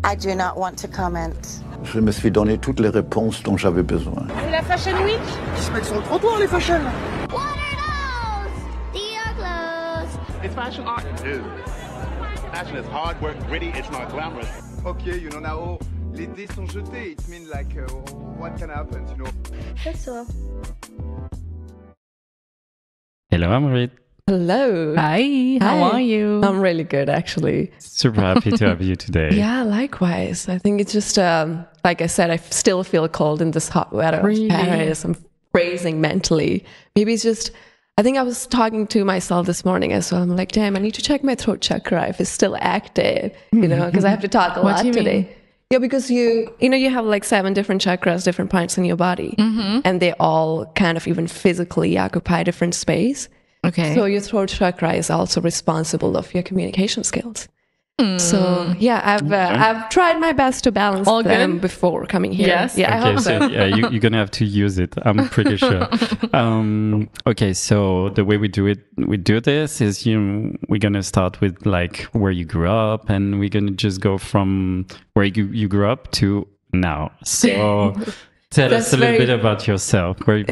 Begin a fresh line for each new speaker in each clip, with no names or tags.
I do not want to comment.
Je me suis donné toutes les réponses dont j'avais besoin.
C'est la Fashion Week?
Ils se mettent sur le trottoir, les fashion.
What are those? Dior clothes.
It's fashion art. Dude, fashion is hard work, gritty, it's not glamorous.
Okay, you know now, les dés sont jetés. It means like, what can happen, you know?
That's all.
Hello, Amrit.
Hello.
Hi, how are you?
I'm really good, actually.
Super happy to have you today.
Yeah, likewise. I think it's just, like I said, I still feel cold in this hot weather.
Really?
Paris, I'm freezing mentally. Maybe it's just, I think I was talking to myself this morning as well. I'm like, damn, I need to check my throat chakra if it's still active, you know, because I have to talk a lot today. Mean? Yeah, because you have like 7 different chakras, different points in your body, and they all kind of even physically occupy different space.
Okay.
So your throat chakra is also responsible of your communication skills. So yeah, I've tried my best to balance them before coming here.
Yes.
Yeah,
okay,
I hope
so yeah, you're gonna have to use it. I'm pretty sure. Okay, so the way we do this is we're gonna start with like where you grew up, and we're gonna just go from where you grew up to now. So. Tell us a little bit about yourself. Where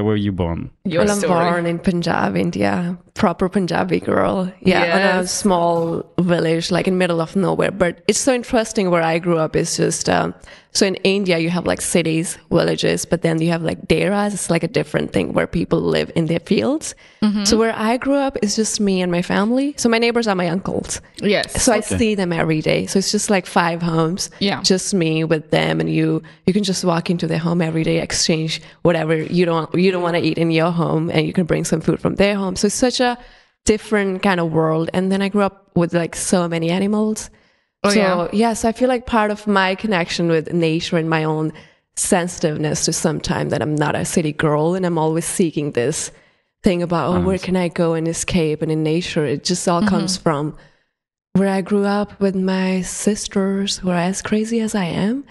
were you born?
I'm born in Punjab, India. Proper Punjabi girl. Yeah, in a small village, like in middle of nowhere. But it's so interesting where I grew up. It's just, so in India, you have like cities, villages, but then you have like deras. It's like a different thing where people live in their fields. So where I grew up is just me and my family. So my neighbors are my uncles.
Yes.
So I see them every day. So it's just like 5 homes.
Yeah.
Just me with them, and you can just walk into their home every day, exchange whatever you don't want to eat in your home, and you can bring some food from their home. So it's such a different kind of world. And then I grew up with like so many animals. So I feel like part of my connection with nature and my own sensitiveness to sometimes that I'm not a city girl, and I'm always seeking this thing about where can I go and escape, and in nature it just all comes from where I grew up with my sisters who are as crazy as I am.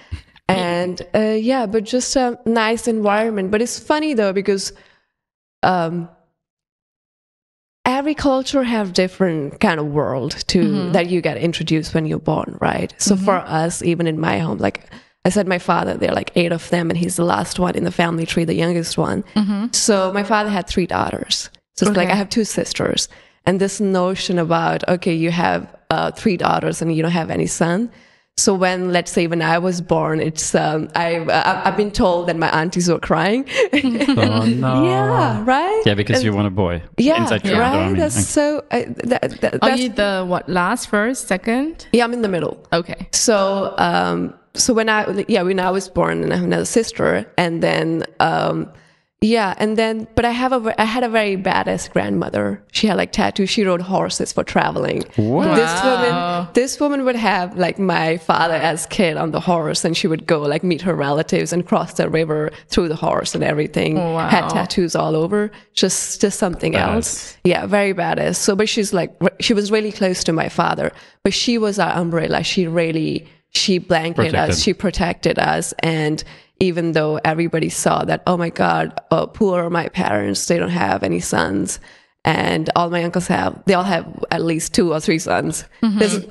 And but just a nice environment. But it's funny though, because every culture have different kind of world to that you get introduced when you're born, right? So for us, even in my home, like I said, my father, there are like 8 of them, and he's the last one in the family tree, the youngest one. So my father had 3 daughters. So it's like I have 2 sisters. And this notion about, okay, you have 3 daughters and you don't have any son. So when, let's say, when I was born, it's I've been told that my aunties were crying.
Oh no!
Yeah, right.
Yeah, because you want a boy.
Yeah,
inside your
right.
door, I mean.
That's so.
Are you the last, first, second?
Yeah, I'm in the middle.
Okay.
So when I was born, and I have another sister, and then but I had a very badass grandmother. She had like tattoos. She rode horses for traveling.
What?
This woman would have like my father as kid on the horse, and she would go like meet her relatives and cross the river through the horse and everything.
Wow.
Had tattoos all over. Just something else. Yeah, very badass. So, but she was really close to my father, but she was our umbrella. She blanketed us. She protected us. And even though everybody saw that, oh my God, poor my parents, they don't have any sons. And all my uncles they all have at least 2 or 3 sons.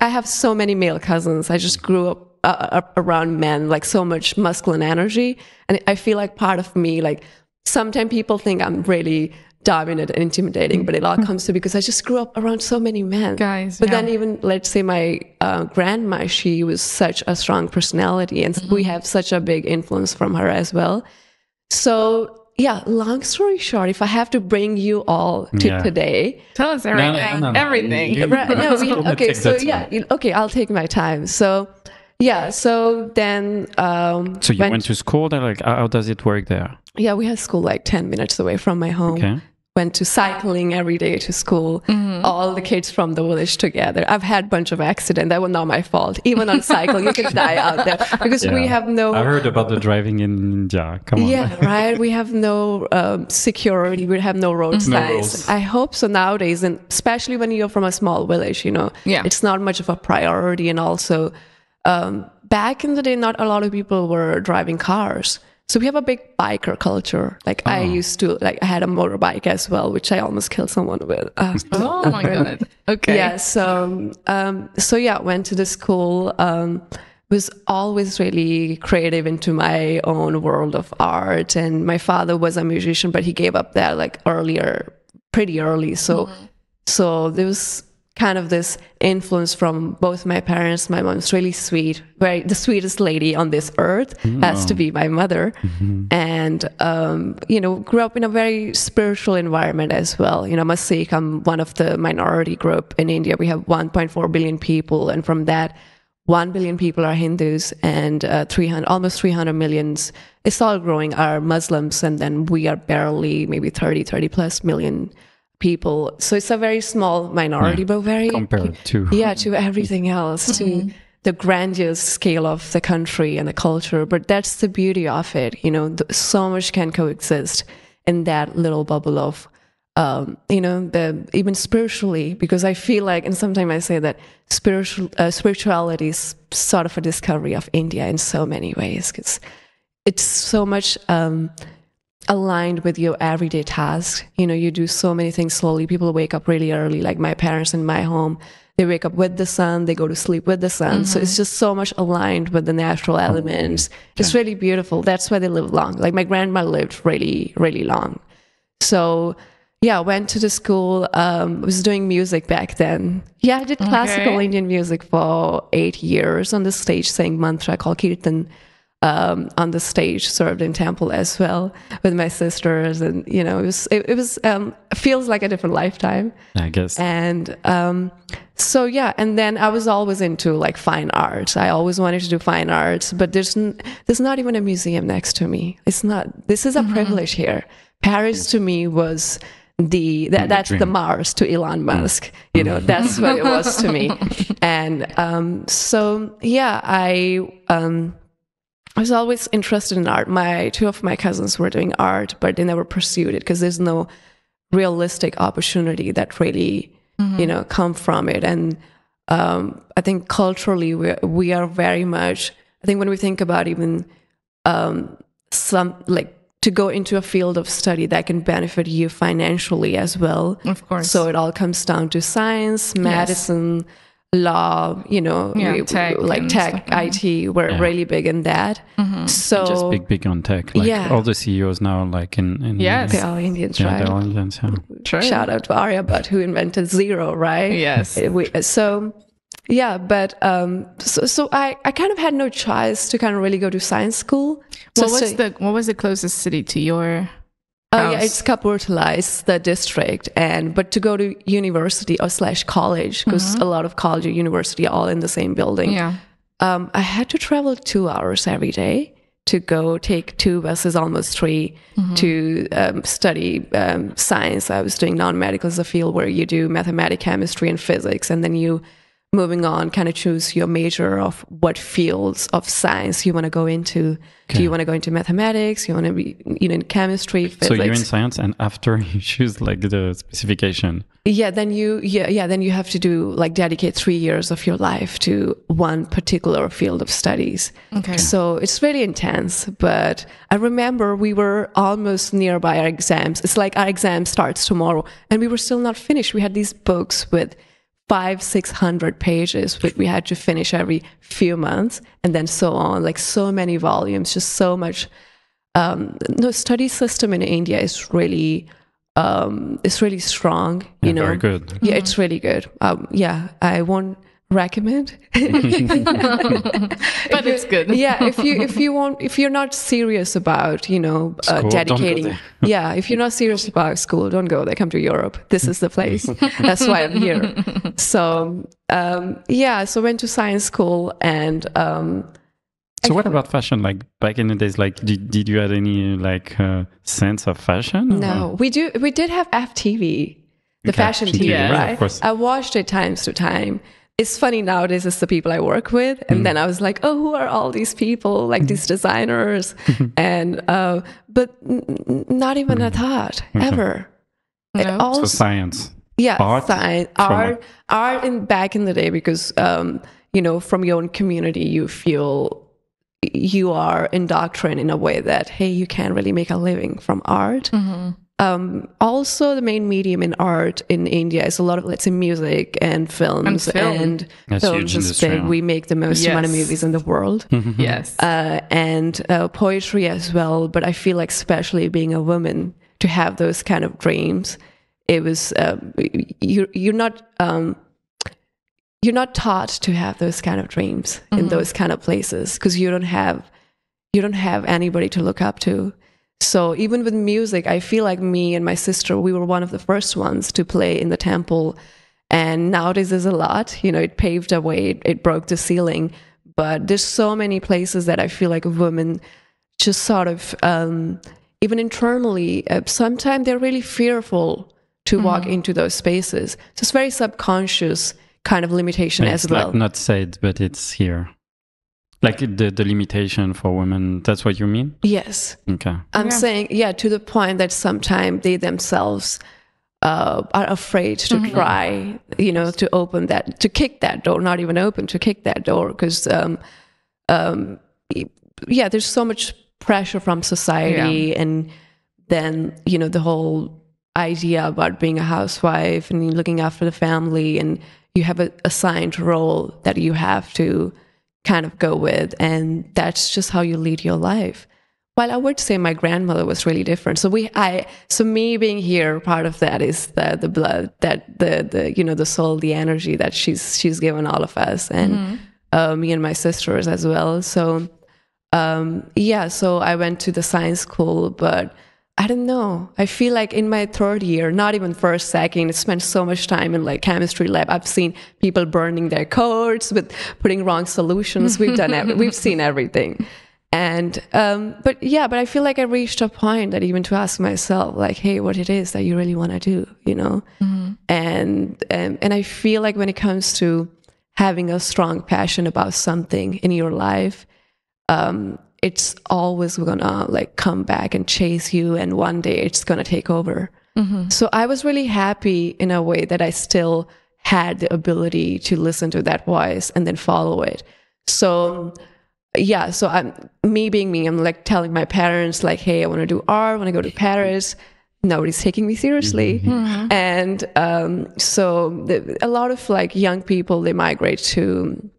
I have so many male cousins. I just grew up around men, like so much masculine energy. And I feel like part of me, like sometimes people think I'm really dominant and intimidating, but it all comes to because I just grew up around so many men.
Guys,
but then even, let's say my grandma, she was such a strong personality, and we have such a big influence from her as well. So yeah, long story short, if I have to bring you all to today.
Tell us everything.
No.
Everything.
I'll take my time. So yeah, so then...
so you went to school there? Like, how does it work there?
Yeah, we had school like 10 minutes away from my home.
Okay.
Went to cycling every day to school. All the kids from the village together. I've had a bunch of accidents. That was not my fault. Even on cycle, you can die out there. Because we have no...
I heard about the driving in India. Come on.
Yeah, right? We have no security. We have no road signs. I hope so nowadays. And especially when you're from a small village, it's not much of a priority. And also, back in the day, not a lot of people were driving cars. So we have a big biker culture. Like I used to, I had a motorbike as well, which I almost killed someone with.
Oh my God. Okay.
Yeah. So went to the school. was always really creative into my own world of art. And my father was a musician, but he gave up that like pretty early. So there was kind of this influence from both my parents. My mom's really sweet, the sweetest lady on this earth has to be my mother. And, grew up in a very spiritual environment as well. I must say I'm one of the minority group in India. We have 1.4 billion people. And from that, 1 billion people are Hindus and almost 300 millions. It's all growing are Muslims. And then we are barely maybe 30 plus million people. So it's a very small minority, but very
compared to
to everything else, to the grandiose scale of the country and the culture. But that's the beauty of it. So much can coexist in that little bubble of even spiritually, because I feel like, and sometimes I say that spirituality is sort of a discovery of India in so many ways, because it's so much aligned with your everyday task. You do so many things slowly. People wake up really early, like my parents in my home. They wake up with the sun, they go to sleep with the sun. So it's just so much aligned with the natural elements. It's really beautiful. That's why they live long. Like my grandma lived really, really long. So I went to the school, was doing music back then. I did classical Indian music for 8 years on the stage, saying mantra called Kirtan. On the stage, served in temple as well with my sisters, and it feels like a different lifetime, I guess. And and then I was always into like fine arts. I always wanted to do fine arts, but there's not even a museum next to me. It's not. This is a privilege here. Paris to me was that's the Mars to Elon Musk. That's what it was to me. And I was always interested in art. Two of my cousins were doing art, but they never pursued it because there's no realistic opportunity that really, come from it. And I think culturally we are very much, I think when we think about even to go into a field of study that can benefit you financially as well. Of course. So it all comes down to science, medicine, law, tech, IT, we're really big in that. So
just big on tech. All the CEOs now, like in
they're all Indians, right?
They're all Indians.
True. Shout out to Aryabhat who invented zero, right?
Yes.
But I kind of had no choice to kind of really go to science school.
What was the closest city to your house?
It's Kapurthala, it's the district, but to go to university or / college, because a lot of college or university are all in the same building. I had to travel 2 hours every day to go take 2 buses, almost 3, to study science. I was doing non-medical as a field where you do mathematics, chemistry, and physics, and then you moving on, kind of choose your major of what fields of science you want to go into. Do you want to go into mathematics? You want to be, in chemistry, physics?
So you're in science, and after you choose like the specification.
Then you have to do dedicate 3 years of your life to one particular field of studies. Okay. So it's really intense. But I remember we were almost nearby our exams. It's like our exam starts tomorrow, and we were still not finished. We had these books with 500-600 pages, which we had to finish every few months, and then so on, like so many volumes, just so much. The study system in India is really strong.
Very good.
Yeah, it's really good. I won't recommend,
but it's good.
If you're not serious about school, dedicating, if you're not serious about school, don't go there. Come to Europe. This is the place. That's why I'm here. So so went to science school, and
so what about fashion? Like back in the days, like did you have any sense of fashion?
No, we did have FTV, the fashion TV, right?
Of course.
I watched it times to time. It's funny nowadays, it's the people I work with. And then I was like, oh, who are all these people, like these designers? And, but not even a thought, ever.
No.
So science.
Yeah,
art,
science. Art back in the day, because, from your own community, you feel you are indoctrinated in a way that, hey, you can't really make a living from art. Also, the main medium in art in India is a lot of, let's say, music and films. And
That's
films
huge
is big.
industry.
We make the most amount of movies in the world.
Yes.
And poetry as well. But I feel like, especially being a woman, to have those kind of dreams, it was you're not taught to have those kind of dreams in those kind of places, because you don't have anybody to look up to. So even with music, I feel like me and my sister, we were one of the first ones to play in the temple. And nowadays there's a lot, it paved a way, it broke the ceiling. But there's so many places that I feel like women just sort of, even internally, sometimes they're really fearful to walk into those spaces. So it's very subconscious kind of limitation as well.
Like not said, but it's here. Like the limitation for women, that's what you mean?
Yes.
Okay.
I'm saying, to the point that sometimes they themselves are afraid to try, to open that, to kick that door, not even open, to kick that door. Because, there's so much pressure from society. And then, the whole idea about being a housewife and looking after the family, and you have a assigned role that you have to kind of go with, and that's just how you lead your life. While I would say my grandmother was really different. So me being here, part of that is the blood, that the soul, the energy that she's given all of us, and me and my sisters as well. So so I went to the science school, but I don't know. I feel like in my third year, not even first, second, I spent so much time in like chemistry lab. I've seen people burning their coats with putting wrong solutions. We've done we've seen everything. And but I feel like I reached a point that even to ask myself, like, hey, what it is that you really want to do, And I feel like when it comes to having a strong passion about something in your life, it's always gonna like come back and chase you, and one day it's gonna take over. So I was really happy in a way that I still had the ability to listen to that voice and then follow it. So I'm like telling my parents, like, hey, I want to do art, I want to go to Paris. Nobody's taking me seriously. And so a lot of like young people, they migrate to,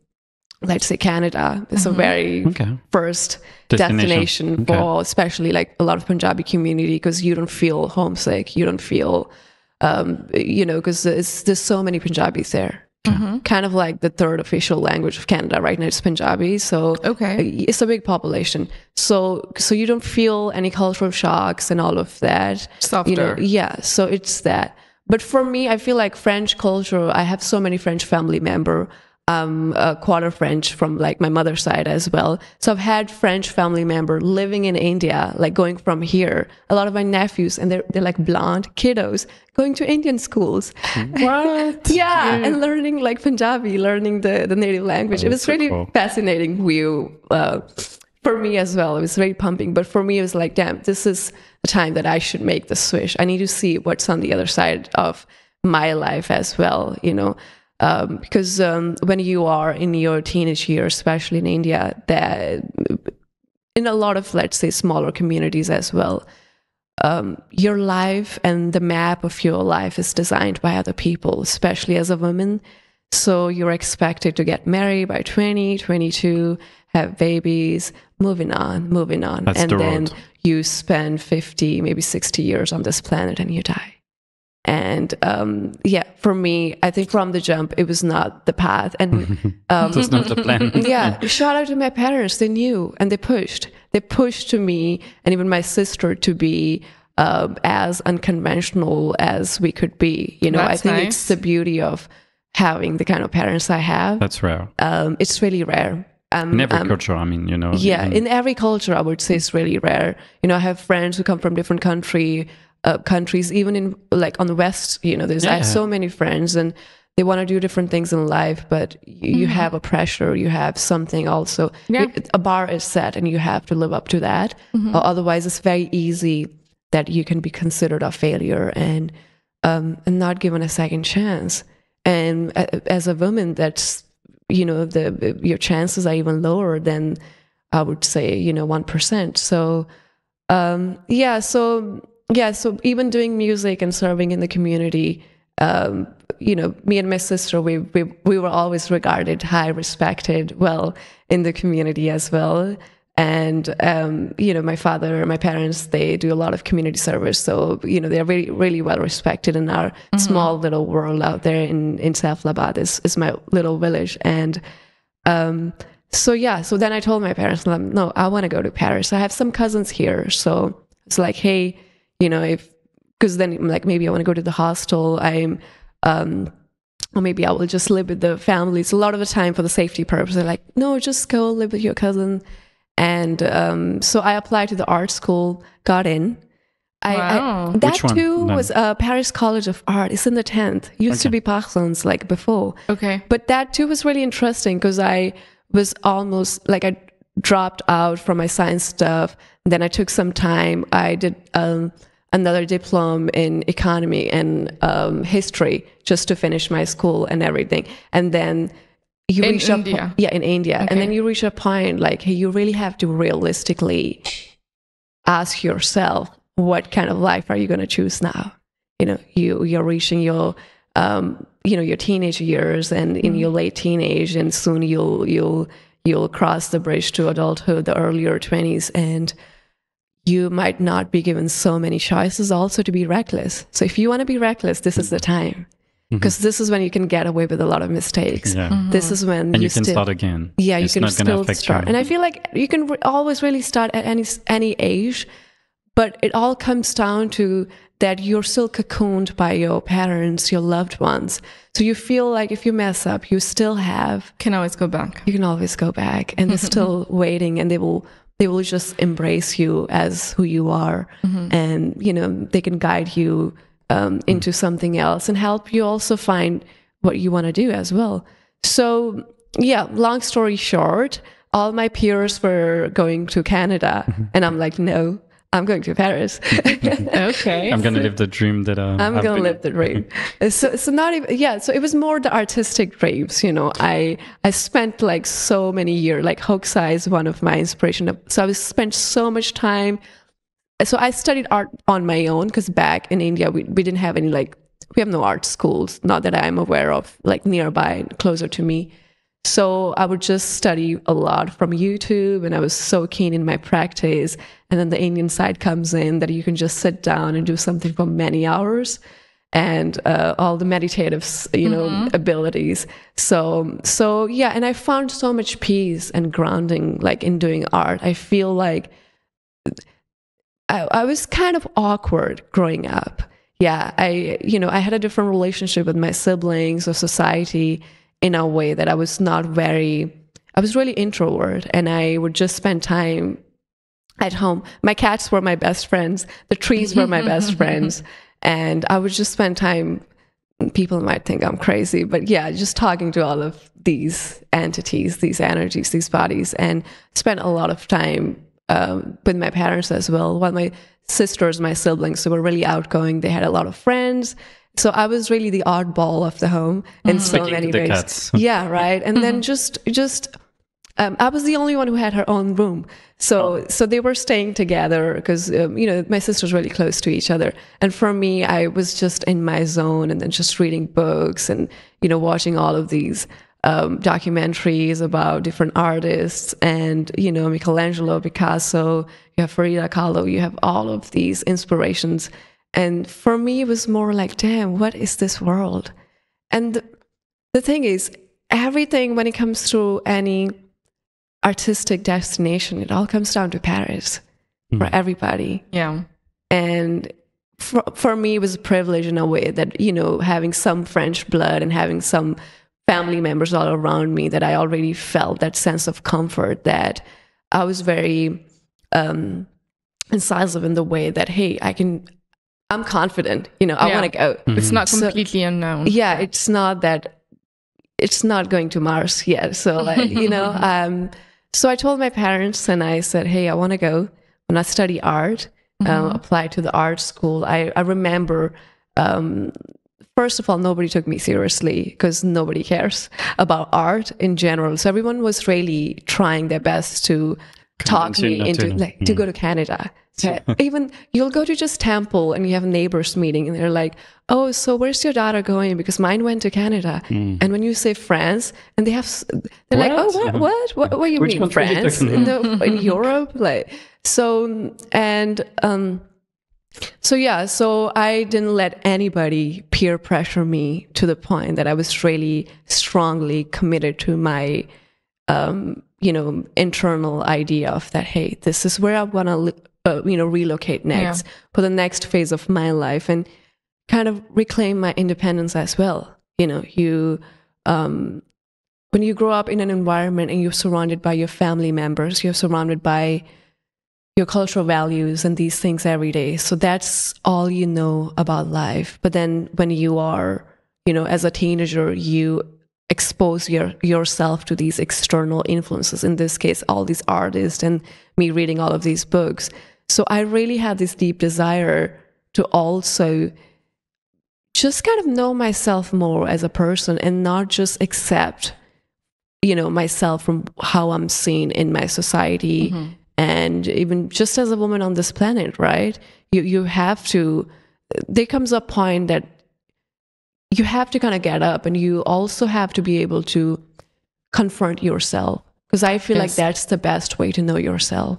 let's say, Canada. It's a very first destination for especially like a lot of Punjabi community, because you don't feel homesick. You don't feel, because there's so many Punjabis there. Kind of like the third official language of Canada right now is Punjabi. So it's a big population. So you don't feel any cultural shocks and all of that.
Softer.
So it's that. But for me, I feel like French culture, I have so many French family members. A quarter French from like my mother's side as well. So I've had French family member living in India, like going from here. A lot of my nephews, and they're like blonde kiddos going to Indian schools.
What?
And learning like Punjabi, learning the native language. It was really fascinating view for me as well. It was very pumping. But for me, it was like, damn, this is the time that I should make the switch. I need to see what's on the other side of my life as well, because when you are in your teenage years, especially in India, that in a lot of, let's say, smaller communities as well, your life and the map of your life is designed by other people, especially as a woman. So you're expected to get married by 20, 22, have babies, moving on.
That's
and
the
then
road.
You spend 50, maybe 60 years on this planet and you die. And for me, I think from the jump, it was not the path. And
It was not the plan.
shout out to my parents. They knew and they pushed. They pushed to me and even my sister to be as unconventional as we could be. I think it's the beauty of having the kind of parents I have.
That's rare.
It's really rare.
In every culture, I mean,
in every culture, I would say it's really rare. I have friends who come from different countries, even in like on the West, I have so many friends and they want to do different things in life, but you have a pressure, you have something also. A bar is set and you have to live up to that. Or otherwise it's very easy that you can be considered a failure and not given a second chance. And as a woman, that's, your chances are even lower than I would say, 1%. So, yeah, so even doing music and serving in the community, me and my sister, we were always regarded high, respected, well in the community as well. And, my father, my parents, they do a lot of community service. So, they're really, really well respected in our small little world out there in Saiflabad is my little village. And so then I told my parents, no, I want to go to Paris. I have some cousins here. So it's like, hey, because then I'm like, maybe I want to go to the hostel. Or maybe I will just live with the families. A lot of the time for the safety purpose, they're like, no, just go live with your cousin. And so I applied to the art school, got in.
Wow.
That too was Paris College of Art. It's in the 10th. Used to be Parsons like before.
Okay.
But that too was really interesting because I was almost like I dropped out from my science stuff. Then I took some time. I did another diploma in economy and history just to finish my school and everything. And then you
in
reach
India.
In India.
Okay.
And then you reach a point like, hey, you really have to realistically ask yourself, what kind of life are you going to choose now? You're reaching your your teenage years and in your late teenage, and soon you'll cross the bridge to adulthood, the earlier 20s, and you might not be given so many choices also to be reckless. So if you want to be reckless, this is the time. Because this is when you can get away with a lot of mistakes.
Yeah.
This is when
you can start again.
Yeah,
it's
you can
not
still
affect
start.
you.
And I feel like you can always really start at any age, but it all comes down to that you're still cocooned by your parents, your loved ones. So you feel like if you mess up, you still have...
Can always go back.
You can always go back, and they're still waiting, and they will just embrace you as who you are, and they can guide you into something else and help you also find what you want to do as well. So yeah, long story short, all my peers were going to Canada, and I'm like, no, I'm going to Paris.
Okay.
I'm gonna live the dream that
I'm gonna live the dream. So not even, so it was more the artistic dreams. I spent like so many years, like Hokusai is one of my inspiration. So I spent so much time. So I studied art on my own because back in India we didn't have any we have no art schools, not that I'm aware of, like nearby, closer to me. So I would just study a lot from YouTube, and I was so keen in my practice. And then the Indian side comes in that you can just sit down and do something for many hours, and all the meditative, abilities. So yeah, and I found so much peace and grounding, like in doing art. I feel like I was kind of awkward growing up. Yeah, I had a different relationship with my siblings or society in a way that I was really introvert, and I would just spend time at home. My cats were my best friends. The trees were my best friends. And I would just spend time, people might think I'm crazy, but yeah, just talking to all of these entities, these energies, these bodies, and spent a lot of time with my parents as well. While my sisters, my siblings, who were really outgoing, they had a lot of friends. So I was really the oddball of the home in so many ways.
Cats.
Yeah, right. And then just I was the only one who had her own room. So they were staying together because my sisters were really close to each other. And for me, I was just in my zone, and then just reading books and watching all of these documentaries about different artists, and Michelangelo, Picasso, you have Frida Kahlo, you have all of these inspirations. And for me, it was more like, damn, what is this world? And the thing is, everything when it comes to any artistic destination, it all comes down to Paris for everybody.
Yeah.
And for me, it was a privilege in a way that, having some French blood and having some family members all around me, that I already felt that sense of comfort, that I was very incisive in the way that, hey, I'm confident, I want to go.
It's not completely unknown.
Yeah, it's not going to Mars yet. So, so I told my parents, and I said, hey, I want to go. When I study art, apply to the art school. I remember, first of all, nobody took me seriously because nobody cares about art in general. So everyone was really trying their best to talk me into like to go to Canada. So even you'll go to just temple and you have a neighbors meeting and they're like, oh, so where's your daughter going? Because mine went to Canada. And when you say France, and they're like, oh, what you mean France? In Europe? Like, so, and, so I didn't let anybody peer pressure me to the point that I was really strongly committed to my, internal idea of that, hey, this is where I want to relocate next for the next phase of my life and kind of reclaim my independence as well. You when you grow up in an environment and you're surrounded by your family members, you're surrounded by your cultural values and these things every day. So that's all you know about life. But then when you are, as a teenager, you expose yourself to these external influences, in this case, all these artists and me reading all of these books. So I really had this deep desire to also just kind of know myself more as a person and not just accept, myself from how I'm seen in my society and even just as a woman on this planet, right? You have to, there comes a point that you have to kind of get up and you also have to be able to confront yourself, because I feel like that's the best way to know yourself.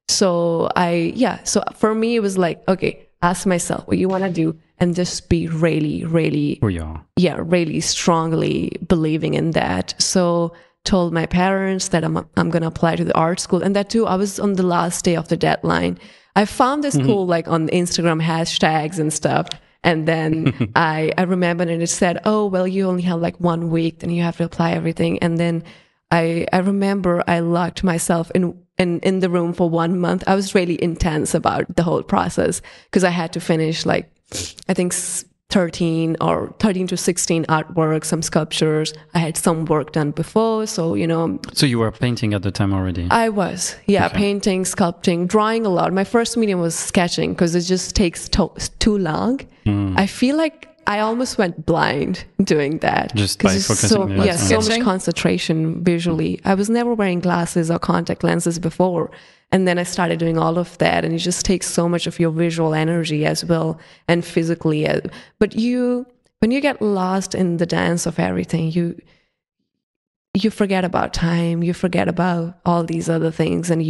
So so for me, it was like, okay, ask myself what you want to do and just be really, really, really strongly believing in that. So told my parents that I'm going to apply to the art school. And that too, I was on the last day of the deadline. I found this cool, like on Instagram hashtags and stuff. And then I remembered and it said, oh, well, you only have like 1 week, then you have to apply everything. And then I remember I locked myself in the room for 1 month. I was really intense about the whole process because I had to finish like, I think 13 to 16 artwork, some sculptures. I had some work done before. So,
So you were painting at the time already?
I was, painting, sculpting, drawing a lot. My first medium was sketching because it just takes too long. I feel like I almost went blind doing that.
Just by focusing.
So much concentration visually. I was never wearing glasses or contact lenses before. And then I started doing all of that. And it just takes so much of your visual energy as well and physically. But when you get lost in the dance of everything, you forget about time. You forget about all these other things. And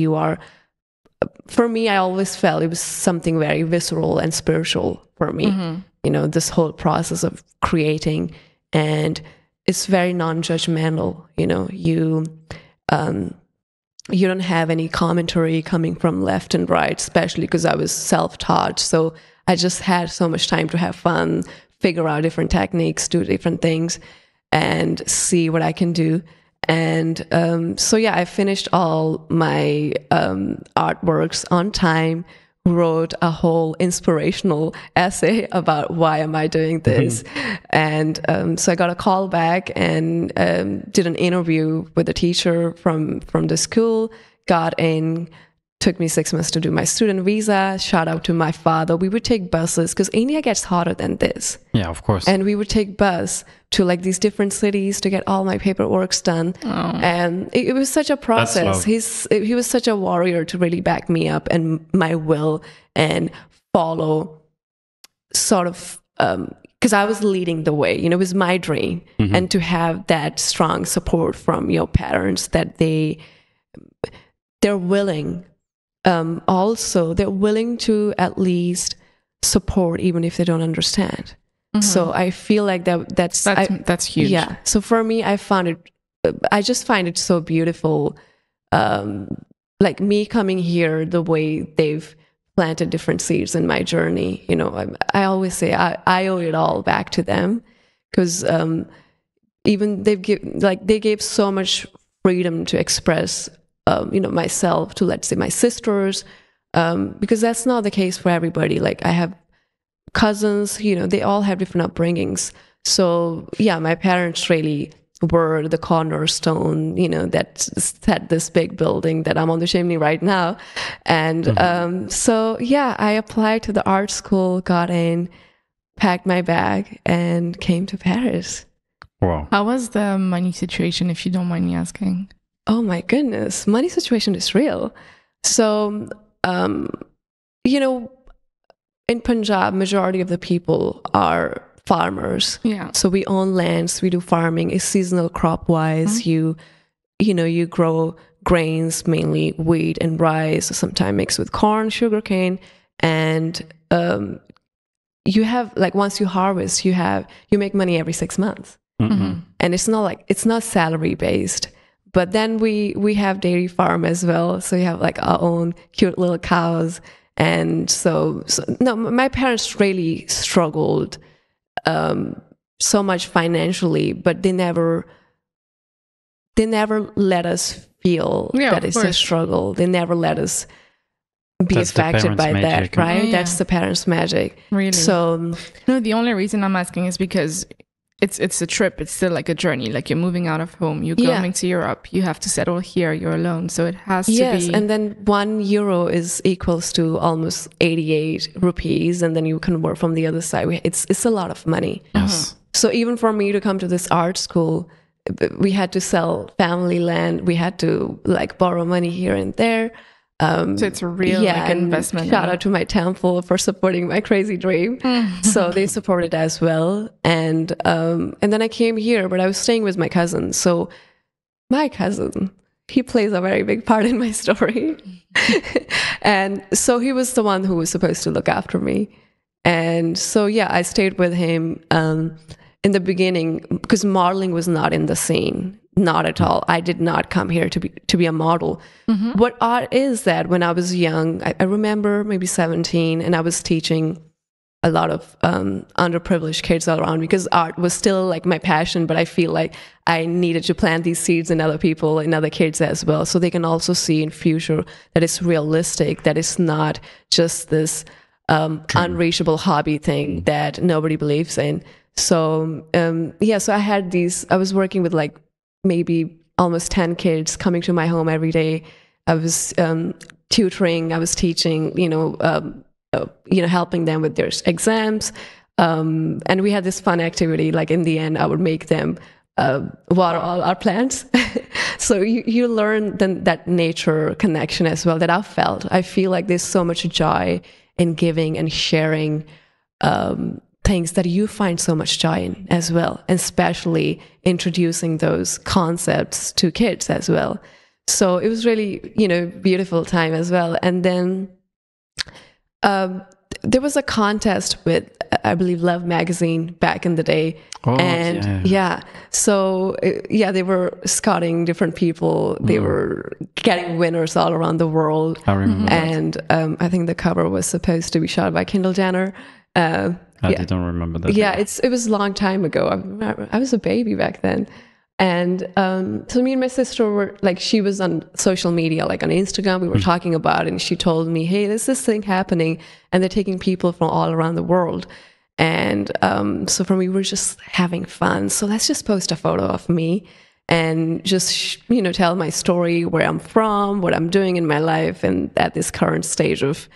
for me, I always felt it was something very visceral and spiritual for me. This whole process of creating, and it's very non-judgmental. You don't have any commentary coming from left and right, especially because I was self-taught. So I just had so much time to have fun, figure out different techniques, do different things, and see what I can do. And I finished all my artworks on time, wrote a whole inspirational essay about why am I doing this. And so I got a call back and did an interview with a teacher from the school, got in, took me 6 months to do my student visa. Shout out to my father. We would take buses because India gets hotter than this.
Yeah, of course.
And we would take bus to like these different cities to get all my paperwork done. And it was such a process. He was such a warrior to really back me up and my will and follow sort of, because I was leading the way, it was my dream. And to have that strong support from your parents that they're willing. Also, they're willing to at least support even if they don't understand. So I feel like that's
huge.
Yeah. So for me, I just find it so beautiful. Like me coming here, the way they've planted different seeds in my journey. I always say I owe it all back to them because even they gave so much freedom to express myself to, let's say, my sisters, because that's not the case for everybody. Like I have cousins, they all have different upbringings. So yeah, my parents really were the cornerstone, that set this big building that I'm on the chimney right now. And so yeah, I applied to the art school, got in, packed my bag, and came to Paris.
Wow.
How was the money situation, if you don't mind me asking?
Oh my goodness, money situation is real. So, you know, in Punjab, majority of the people are farmers.
Yeah.
So we own lands, we do farming. It's seasonal crop wise. You grow grains, mainly wheat and rice, sometimes mixed with corn, sugarcane, and you have, like, once you harvest, you make money every 6 months. And it's not salary based. But then we have dairy farm as well, so we have like our own cute little cows. And so no, my parents really struggled so much financially, but they never let us feel that it's a struggle. They never let us be affected by that, right? Yeah. That's the parents' magic.
Really?
So
no, the only reason I'm asking is because it's a trip. It's still like a journey. Like you're moving out of home. You're going to Europe. You have to settle here. You're alone. So it has to be.
Yes, and then €1 is equals to almost 88 rupees, and then you convert from the other side. It's a lot of money.
Yes.
So even for me to come to this art school, we had to sell family land. We had to like borrow money here and there.
So it's a real investment.
Shout out to my temple for supporting my crazy dream. So they supported as well. And then I came here, but I was staying with my cousin. So my cousin, he plays a very big part in my story. And so he was the one who was supposed to look after me. And so, I stayed with him in the beginning because modeling was not in the scene. Not at all. I did not come here to be a model. What art is that when I was young, I remember maybe 17, and I was teaching a lot of underprivileged kids all around because art was still like my passion, but I feel like I needed to plant these seeds in other people, in other kids as well, so they can also see in future that it's realistic, that it's not just this unreachable hobby thing that nobody believes in. So, so I was working with like maybe almost 10 kids coming to my home every day. I was tutoring, I was teaching, helping them with their exams. And we had this fun activity, like in the end, I would make them water all our plants. So you learn that nature connection as well that I felt. I feel like there's so much joy in giving and sharing things that you find so much joy in as well, and especially introducing those concepts to kids as well. So it was really, beautiful time as well. And then there was a contest with, I believe, Love magazine back in the day. So they were scouting different people. They were getting winners all around the world.
I remember
and I think the cover was supposed to be shot by Kendall Jenner.
I didn't remember that.
Yeah, it was a long time ago. I was a baby back then. And so me and my sister were like, she was on social media, like on Instagram, we were talking about it, and she told me, hey, there's this thing happening, and they're taking people from all around the world. And so for me, we were just having fun. So let's just post a photo of me and just, tell my story, where I'm from, what I'm doing in my life, and at this current stage of,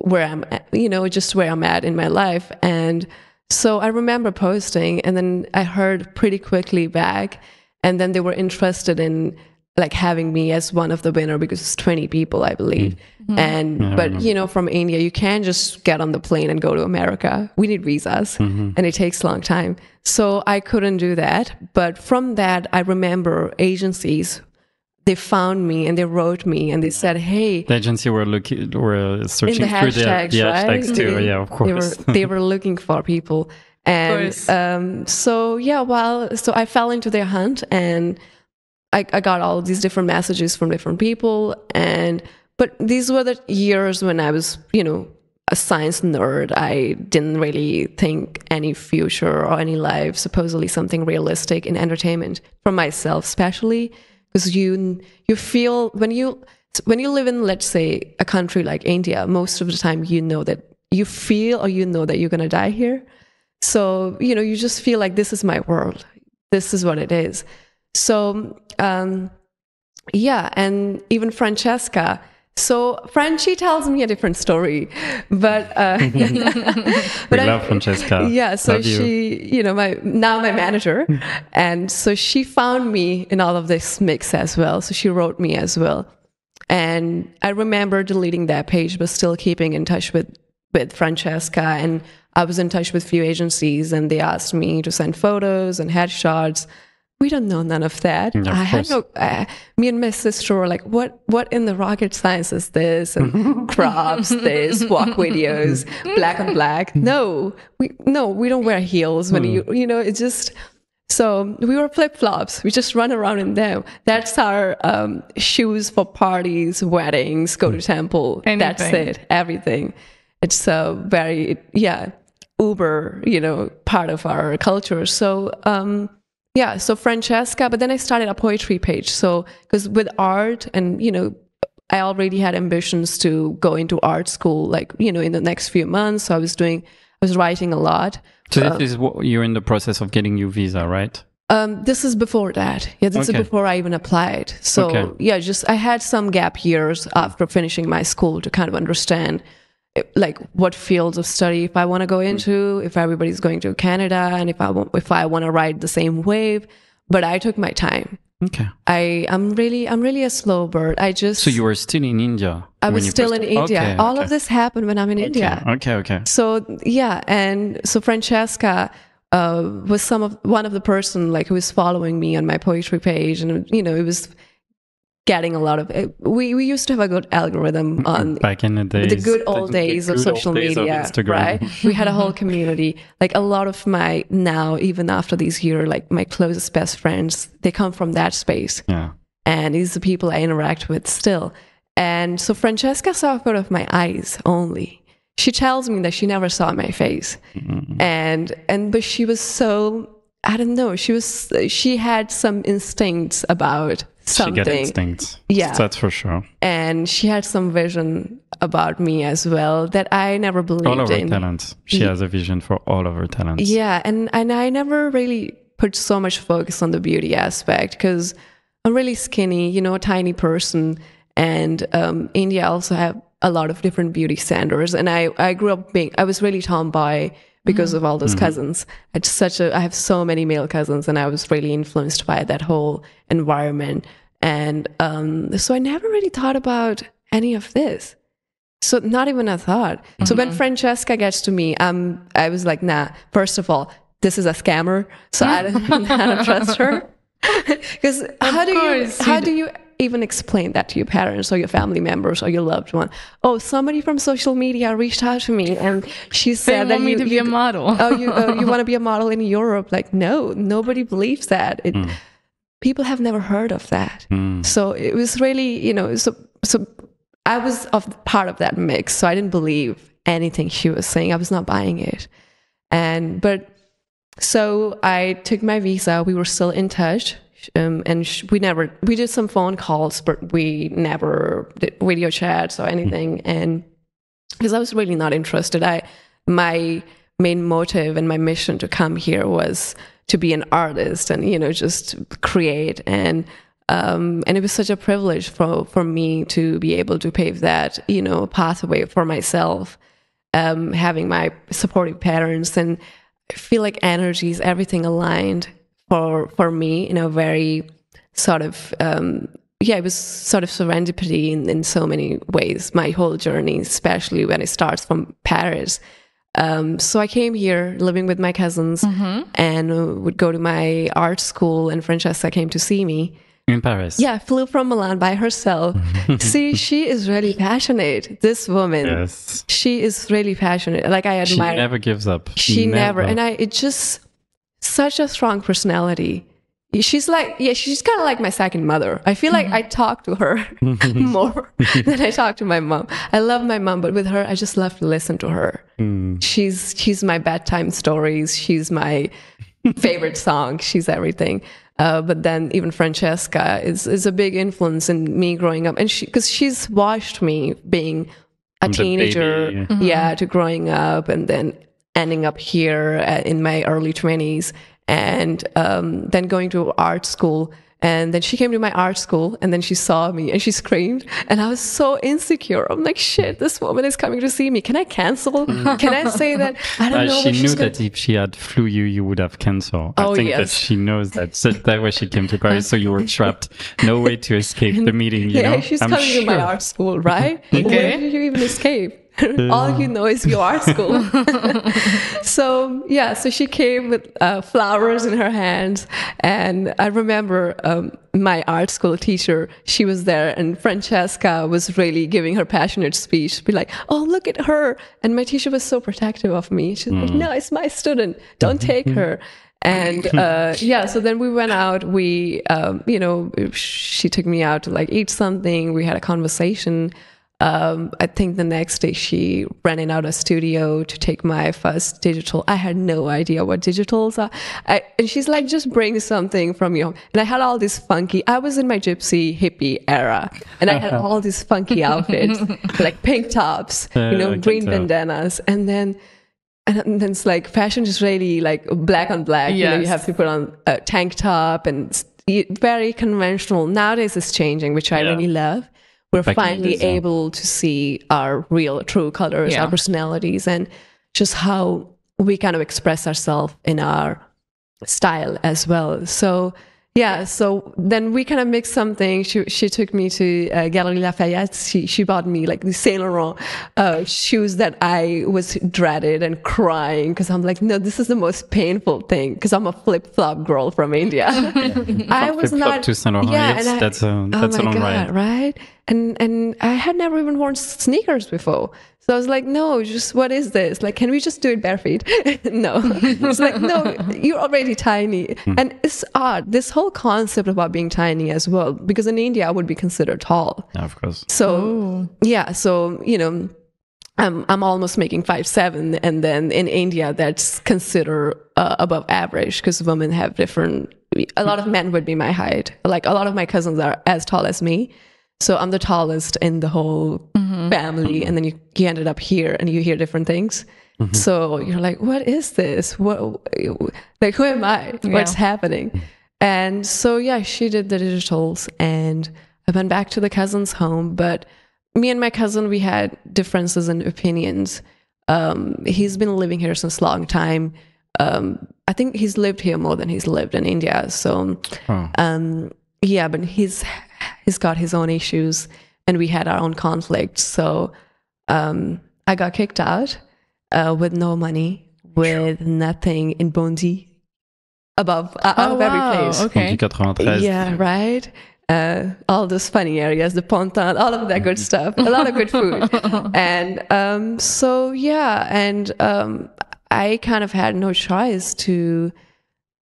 where I'm at, just where I'm at in my life. And so I remember posting, and then I heard pretty quickly back, and then they were interested in like having me as one of the winner because it's 20 people, I believe. But from India, you can't just get on the plane and go to America. We need visas, and it takes a long time. So I couldn't do that. But from that, I remember agencies, they found me and they wrote me and they said, hey,
the agency were searching
in the hashtags,
the
right?
hashtags too. Yeah, of course.
They were looking for people. And so I fell into their hunt, and I got all these different messages from different people. But these were the years when I was, a science nerd. I didn't really think any future or any life, supposedly something realistic in entertainment for myself, especially. Because you feel when you live in, let's say, a country like India, most of the time that you feel or that you're gonna die here. So you just feel like this is my world, this is what it is. So and even Francesca, So Frenchie tells me a different story, but
we love Francesca.
Yeah, so
love
she, my manager, and so she found me in all of this mix as well. So she wrote me as well, and I remember deleting that page, but still keeping in touch with Francesca. And I was in touch with few agencies, and they asked me to send photos and headshots. We don't know none of that.
Yeah,
I had no. Me and my sister were like, "What in the rocket science is this?" And crops, this walk videos, black on black. No, we don't wear heels when it's just. So we were flip flops. We just run around in them. That's our shoes for parties, weddings, go to temple.
Anything.
That's it. Everything. It's very uber, part of our culture. So. So Francesca, but then I started a poetry page. So, because with art and, I already had ambitions to go into art school, in the next few months. So I was writing a lot.
So this is what you're in the process of getting your visa, right?
This is before that. Yeah, this is before I even applied. So I had some gap years after finishing my school to kind of understand what fields of study if I want to go into, if everybody's going to Canada, and if I want to ride the same wave. But I took my time.
Okay.
I'm really a slow bird.
So you were still in India?
I was still in India.
Okay,
All of this happened when I'm in India.
Okay.
So and so Francesca was one of the person who was following me on my poetry page, and it was getting a lot of it. We used to have a good algorithm on
back in the days,
the good old days of social media, right? We had a whole community. A lot of my now, even after these years, my closest best friends, they come from that space.
Yeah.
And these are the people I interact with still. And so Francesca saw a photo of my eyes only. She tells me that she never saw my face. Mm-hmm. But she was so, I don't know, she had some instincts about something.
She got instincts.
Yeah.
That's for sure.
And she had some vision about me as well that I never believed in.
All of her talents. She has a vision for all of her talents.
Yeah. And I never really put so much focus on the beauty aspect because I'm really skinny, a tiny person. And India also have a lot of different beauty standards. And I grew up I was really tomboy because of all those cousins. I have so many male cousins, and I was really influenced by that whole environment. And so I never really thought about any of this. So not even a thought. So when Francesca gets to me, I was like, nah, first of all, this is a scammer. So I don't trust her. Because how do you even explain that to your parents or your family members or your loved one? Oh, somebody from social media reached out to me and she said
they want me to be a model.
you want to be a model in Europe? No, nobody believes that. People have never heard of that. So it was really, so I was part of that mix. So I didn't believe anything she was saying. I was not buying it. So I took my visa. We were still in touch. And we did some phone calls, but we never did video chats or anything. And because I was really not interested, my main motive and my mission to come here was to be an artist and, just create. And it was such a privilege for me to be able to pave that, pathway for myself, having my supportive parents, and I feel like energies, everything aligned for me in a very sort of, it was sort of serendipity in so many ways, my whole journey, especially when it starts from Paris. So I came here living with my cousins and would go to my art school, and Francesca came to see me.
In Paris?
Yeah, flew from Milan by herself. See, she is really passionate. This woman, yes. She is really passionate. I admire.
She never gives up.
She never. And it just... such a strong personality. She's she's kind of like my second mother. I feel like I talk to her more than I talk to my mom. I love my mom, but with her, I just love to listen to her. She's my bedtime stories. She's my favorite song. She's everything. But then even Francesca is a big influence in me growing up. And because she's watched me being a teenager, to growing up, and then ending up here in my early 20s, and then going to art school And then she came to my art school, and then she saw me and she screamed, and I was so insecure. I'm like, shit, this woman is coming to see me. Can I cancel? Can I say that? I don't know.
She knew that if she had flew you would have canceled. I think that she knows that. So that way she came to Paris, so you were trapped. No way to escape the meeting, you know?
She's coming to my art school, right? Okay. Where did you even escape? All you know is your art school. So she came with flowers in her hands, and I remember my art school teacher, she was there, and Francesca was really giving her passionate speech, be like, oh, look at her. And my teacher was so protective of me. She's like, no, it's my student, don't take her. And so then we went out, she took me out to like eat something, we had a conversation. I think the next day she rented out a studio to take my first digital. I had no idea what digitals are. And she's like, just bring something from your home. And I had all this I was in my gypsy hippie era, and I had all these funky outfits, like pink tops, green bandanas. And then it's like fashion is really like black on black.
Yes.
You have to put on a tank top, and very conventional. Nowadays it's changing, which I really love. We're finally able to see our real, true colors, our personalities, and just how we kind of express ourselves in our style as well. So then we kind of mixed something. She took me to Galerie Lafayette. She bought me like the Saint Laurent shoes that I was dreaded and crying, because I'm like, no, this is the most painful thing, because I'm a flip-flop girl from India. I was not
to Saint Laurent.
Yeah,
that's a long ride,
right? And I had never even worn sneakers before. So I was like, no, just what is this? Like, can we just do it bare feet? No. It's like, no, you're already tiny. And it's odd, this whole concept about being tiny as well, because in India I would be considered tall.
Yeah, of course.
So, I'm almost making 5'7", and then in India that's considered above average, because women have a lot of men would be my height. Like a lot of my cousins are as tall as me. So I'm the tallest in the whole family, and then you ended up here, and you hear different things. So you're like, what is this? Like, who am I? What's happening? And so she did the digitals, and I went back to the cousin's home. But me and my cousin, we had differences in opinions. He's been living here since a long time. I think he's lived here more than he's lived in India. So, but he's got his own issues, and we had our own conflicts. So I got kicked out with no money, with nothing in Bondy, out of every place.
Okay.
Yeah, right. All those funny areas, the Ponton, all of that good stuff, a lot of good food. And I kind of had no choice to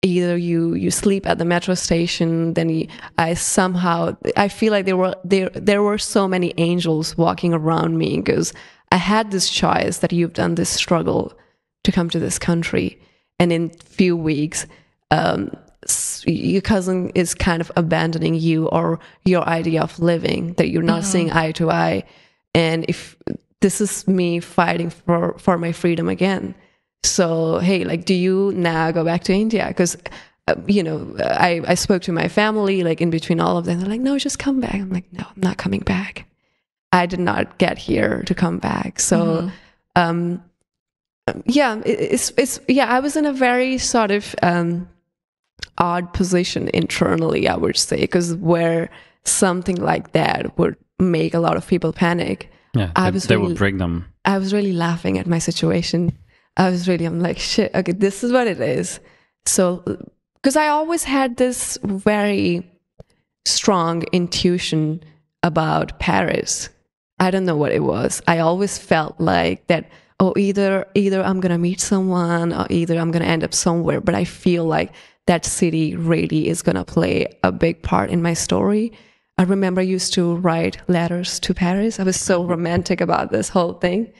either you sleep at the metro station, then I feel like there were so many angels walking around me, because I had this choice that you've done this struggle to come to this country, and in few weeks your cousin is kind of abandoning you or your idea of living, that you're not seeing eye to eye. And if this is me fighting for my freedom again. So, hey, like, do you now go back to India? Because, I spoke to my family, like, in between all of them. They're like, no, just come back. I'm like, no, I'm not coming back. I did not get here to come back. So, I was in a very sort of odd position internally, I would say, because where something like that would make a lot of people panic.
Yeah, they would break them.
I was really laughing at my situation. I'm like, shit, okay, this is what it is. So, because I always had this very strong intuition about Paris. I don't know what it was. I always felt like that, either I'm going to meet someone, or either I'm going to end up somewhere. But I feel like that city really is going to play a big part in my story. I remember I used to write letters to Paris. I was so romantic about this whole thing.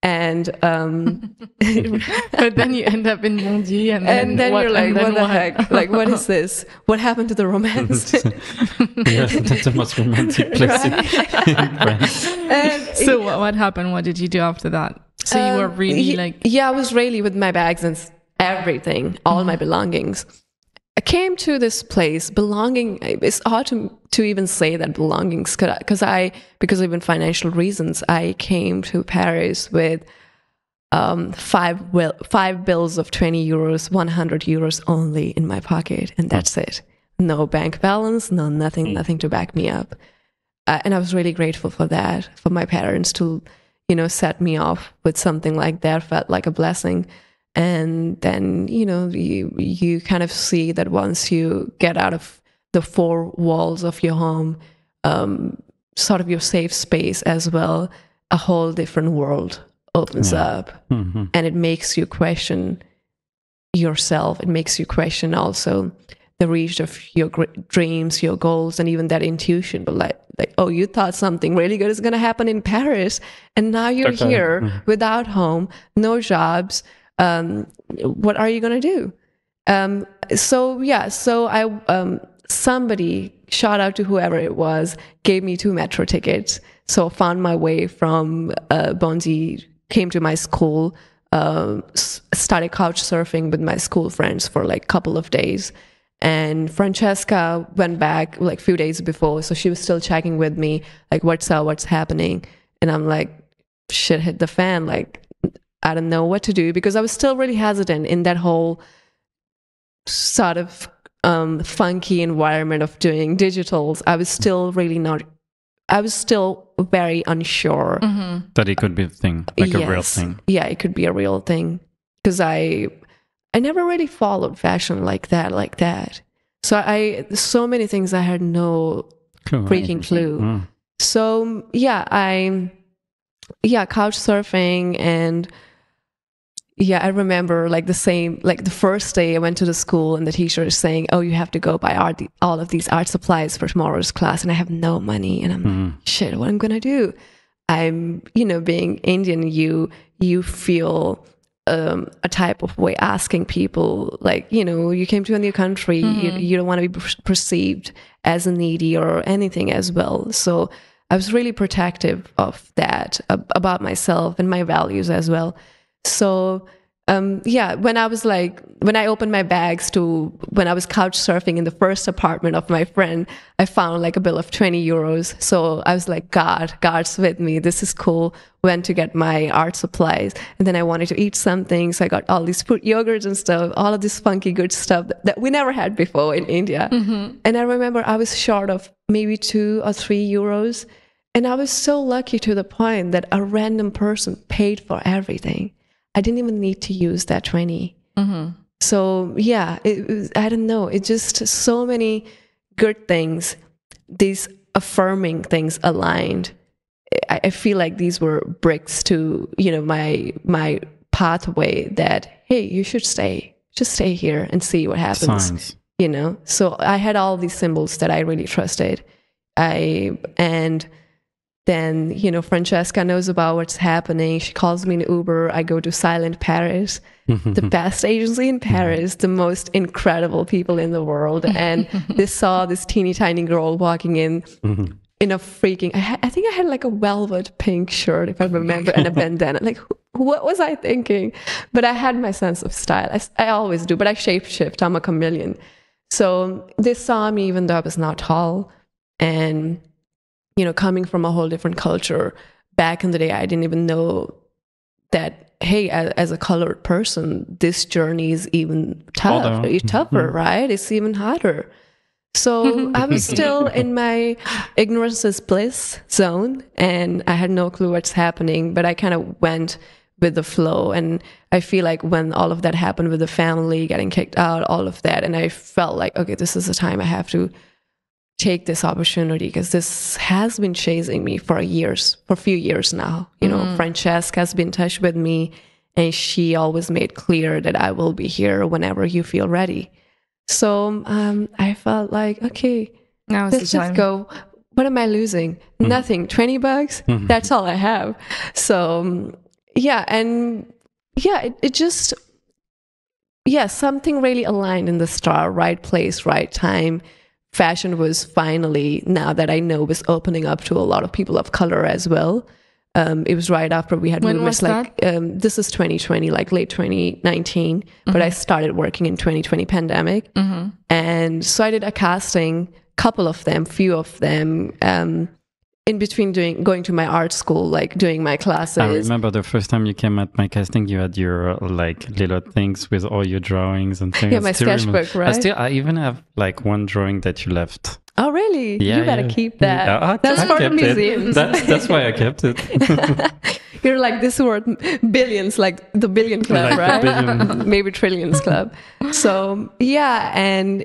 And
but then you end up in Bondy, and then
you're like, what the heck? Like, what is this? What happened to the romance?
That's the most romantic place in France.
So what happened? What did you do after that? So you were really
I was really with my bags and everything, all my belongings. came to this place belonging. It's hard to even say that belongings, because even financial reasons, I came to Paris with 5 bills of 20 euros, 100 euros only in my pocket, and that's it. No bank balance, nothing to back me up. And I was really grateful for that, for my parents to, set me off with something like that. Felt like a blessing. And then, you kind of see that once you get out of the 4 walls of your home, sort of your safe space as well, a whole different world opens up. Mm-hmm. And it makes you question yourself. It makes you question also the reach of your dreams, your goals, and even that intuition. But like, oh, you thought something really good is going to happen in Paris, and now you're here without home, no jobs. What are you going to do? So I, somebody, shout out to whoever it was, gave me 2 metro tickets. So found my way from Bondy, came to my school, started couch surfing with my school friends for like a couple of days. And Francesca went back like a few days before, so she was still checking with me, like, what's up, what's happening? And I'm like, shit hit the fan, like, I don't know what to do, because I was still really hesitant in that whole sort of funky environment of doing digitals. I was still very unsure.
Mm-hmm. That it could be a thing, like a real thing.
Yeah, it could be a real thing, because I never really followed fashion like that. So many things I had no freaking clue. Mm. So couch surfing, and I remember like the first day I went to the school and the teacher is saying, oh, you have to go buy all of these art supplies for tomorrow's class, and I have no money, and I'm like, shit, what am I gonna do? I'm, being Indian, you feel a type of way asking people, like, you came to a new country, you don't want to be perceived as a needy or anything as well. So I was really protective of that, about myself and my values as well. So when I opened my bags when I was couch surfing in the first apartment of my friend, I found like a bill of 20 euros. So I was like, God's with me. This is cool. Went to get my art supplies. And then I wanted to eat something. So I got all these fruit yogurts and stuff, all of this funky good stuff that we never had before in India. Mm-hmm. And I remember I was short of maybe 2 or 3 euros. And I was so lucky to the point that a random person paid for everything. I didn't even need to use that 20. Mm-hmm. So I don't know. It's just so many good things, these affirming things aligned. I feel like these were bricks to, my pathway that, hey, you should just stay here and see what happens. Signs. So I had all these symbols that I really trusted. Then, Francesca knows about what's happening. She calls me in Uber. I go to Silent Paris, the best agency in Paris, the most incredible people in the world. And they saw this teeny tiny girl walking in a freaking, I think I had like a velvet pink shirt, if I remember, and a bandana. Like, what was I thinking? But I had my sense of style. I always do, but I shapeshift. I'm a chameleon. So they saw me even though I was not tall. And coming from a whole different culture, back in the day, I didn't even know that, hey, as a colored person, this journey is even tougher, right? It's even harder. So I was still in my ignorance is bliss zone, and I had no clue what's happening, but I kind of went with the flow. And I feel like when all of that happened with the family, getting kicked out, all of that, and I felt like, okay, this is the time I have to take this opportunity, because this has been chasing me for a few years now. Francesca has been in touch with me, and she always made clear that I will be here whenever you feel ready. So I felt like, okay, now let's just go. What am I losing? Nothing. $20? That's all I have. So it just, something really aligned in the star, right place, right time. Fashion was finally, now that I know, was opening up to a lot of people of color as well. It was right after we had
When
moved.
was that?
This is 2020, like late 2019. But I started working in 2020 pandemic. And so I did a casting, few of them, in between going to my art school, like doing my classes.
I remember the first time you came at my casting, you had your like little things with all your drawings and things.
Yeah, my sketchbook, right?
I even have like one drawing that you left.
Oh, really?
Yeah,
you better keep that.
Yeah,
That's for the museum.
That's why I kept it.
You're like this word billions, like the billion club,
Like
right?
the billion.
Maybe trillions club. So yeah, and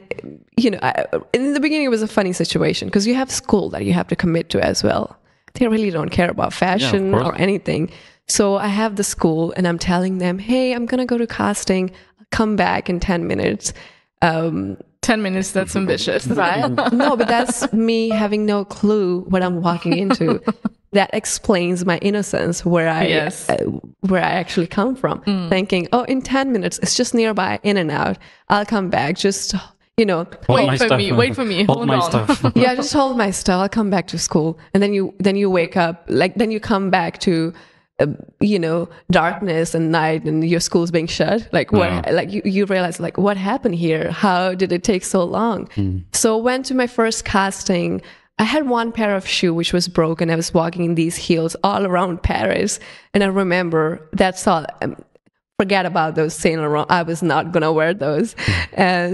in the beginning it was a funny situation because you have school that you have to commit to as well. They really don't care about fashion or anything. So I have the school and I'm telling them, hey, I'm gonna go to casting. I'll come back in 10 minutes.
10 minutes, that's ambitious.
Right? No, but that's me having no clue what I'm walking into. That explains my innocence, where I actually come from. Thinking, oh, in 10 minutes, it's just nearby, in and out. I'll come back. Just,
Wait for me. Hold
my
on.
stuff.
yeah, just hold my stuff. I'll come back to school, and then you wake up. Then you come back to. Darkness and night, and your school's being shut. Like what?
Wow.
Like you realize, like, what happened here? How did it take so long? So went to my first casting. I had one pair of shoe which was broken. I was walking in these heels all around Paris, and I remember that's all. Forget about those Saint Laurent. I was not gonna wear those.